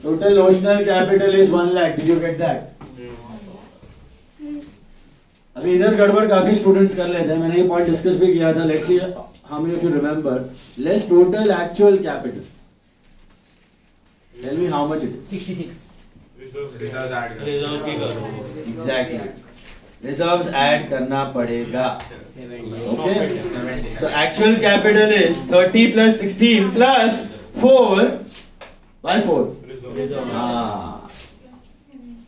Total notional capital is 1 lakh. Did you get that? अभी इधर गड़बड़ काफी students कर लेते हैं. मैंने ये point discuss भी किया था. Let's see how many of you remember. Let's total actual capital. Tell me how much it is. 66. Exactly. Reserves add करना पड़ेगा. Okay. So actual capital is 30 plus 16 plus 4 by 4. हाँ.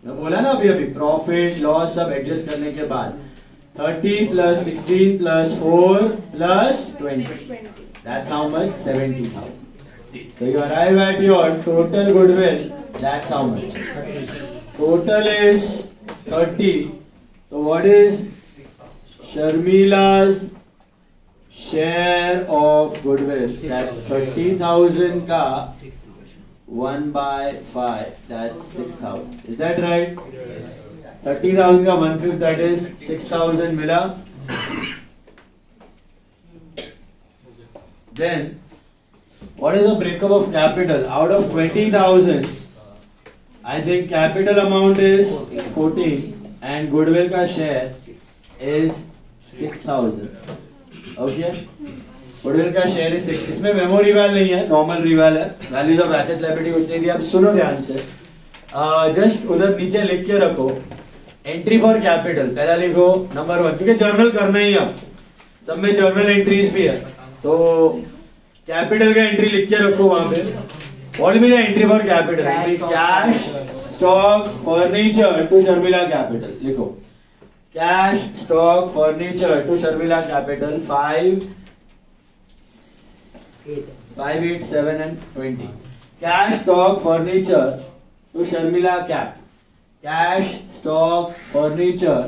मैं बोला ना अभी प्रॉफिट लॉस सब एडजस्ट करने के बाद 30 plus 16 plus 4 plus 20. That's how much? 70,000. So you arrive at your total goodwill. That's how much. Total is 30. So what is Sharmila's share of goodwill? That's 30,000 ka 1 by 5. That's 6,000. Is that right? 30,000 ka 1/5. That is 6,000 mila. Then what is the breakup of capital? Out of 20,000, I think capital amount is 14 and goodwill का share is 6,000. Okay? Goodwill का share is 6. इसमें memo Rewal नहीं है, normal Rewal है. Values of asset liability कुछ नहीं दिया. अब सुनो ध्यान से. जस्ट उधर नीचे लिख के रखो. एंट्री फॉर कैपिटल पहला लिखो नंबर 1, क्योंकि जर्नल करना ही अब सब में जर्नल एंट्रीज भी है. तो कैपिटल का एंट्री लिख के रखो वहां पे. What will be the entry for capital? Cash, stock, furniture to Sharmila capital. लिखो cash, stock, furniture to Sharmila capital 5, 8, 7 and 20. Cash, stock, furniture to Sharmila cap. Cash, stock, furniture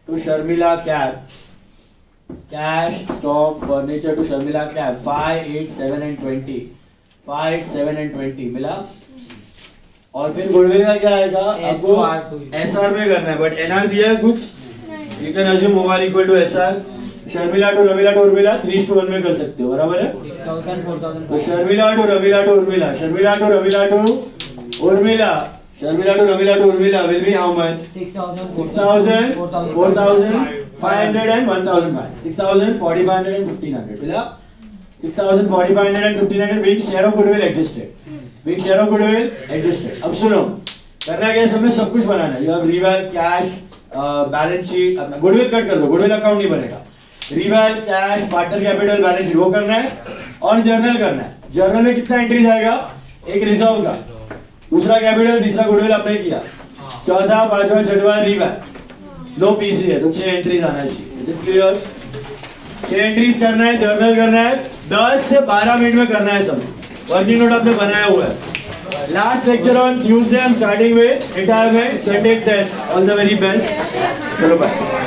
to Sharmila cap. Cash, stock, furniture to Sharmila cap. 5, 8, 7 and 20. 5, 8, 7 and 20 मिला. और फिर goodwill का क्या आएगा? आपको SR में करना है, बट एनआर दिया है कुछ. You can assume OR equal to SR. Sharmila to Ramila to Urmila 3:1 में कर सकते हो, बराबर है. 6,000 4,000. तो Sharmila to Ramila to Urmila, Sharmila to Ramila to Urmila, Sharmila to Ramila to Urmila will be how much? 6,000 4,000 4,500 and 1,500. 6,000 4,500 and 1,500 मिला. 6,000 4,500 and 1,500 being share of goodwill adjusted. Being share of goodwill adjusted. अब सुनो करना क्या है, सब में सब कुछ बनाना है. You have reval, cash, balance sheet. अपना गुडविल कट कर दो, गुडविल अकाउंट नहीं बनेगा. Reveal, cash, partner capital, balance sheet वो करना है और जर्नल करना है. जर्नल में कितना एंट्री जाएगा? एक रिजर्व का, दूसरा कैपिटल, तीसरा गुडविल आपने किया, चौथा, पांचवा, छठवा रिवल. 2 पीसी है तो 6 एंट्रीज आना चाहिए. Is it clear? 6 एंट्रीज करना है, जर्नल करना है. 10 से 12 मिनट में करना है सब. वर्किंग नोट आपने बनाया हुआ है। Last lecture on Tuesday I am starting with retirement, Sunday test. All the very best. चलो बाय।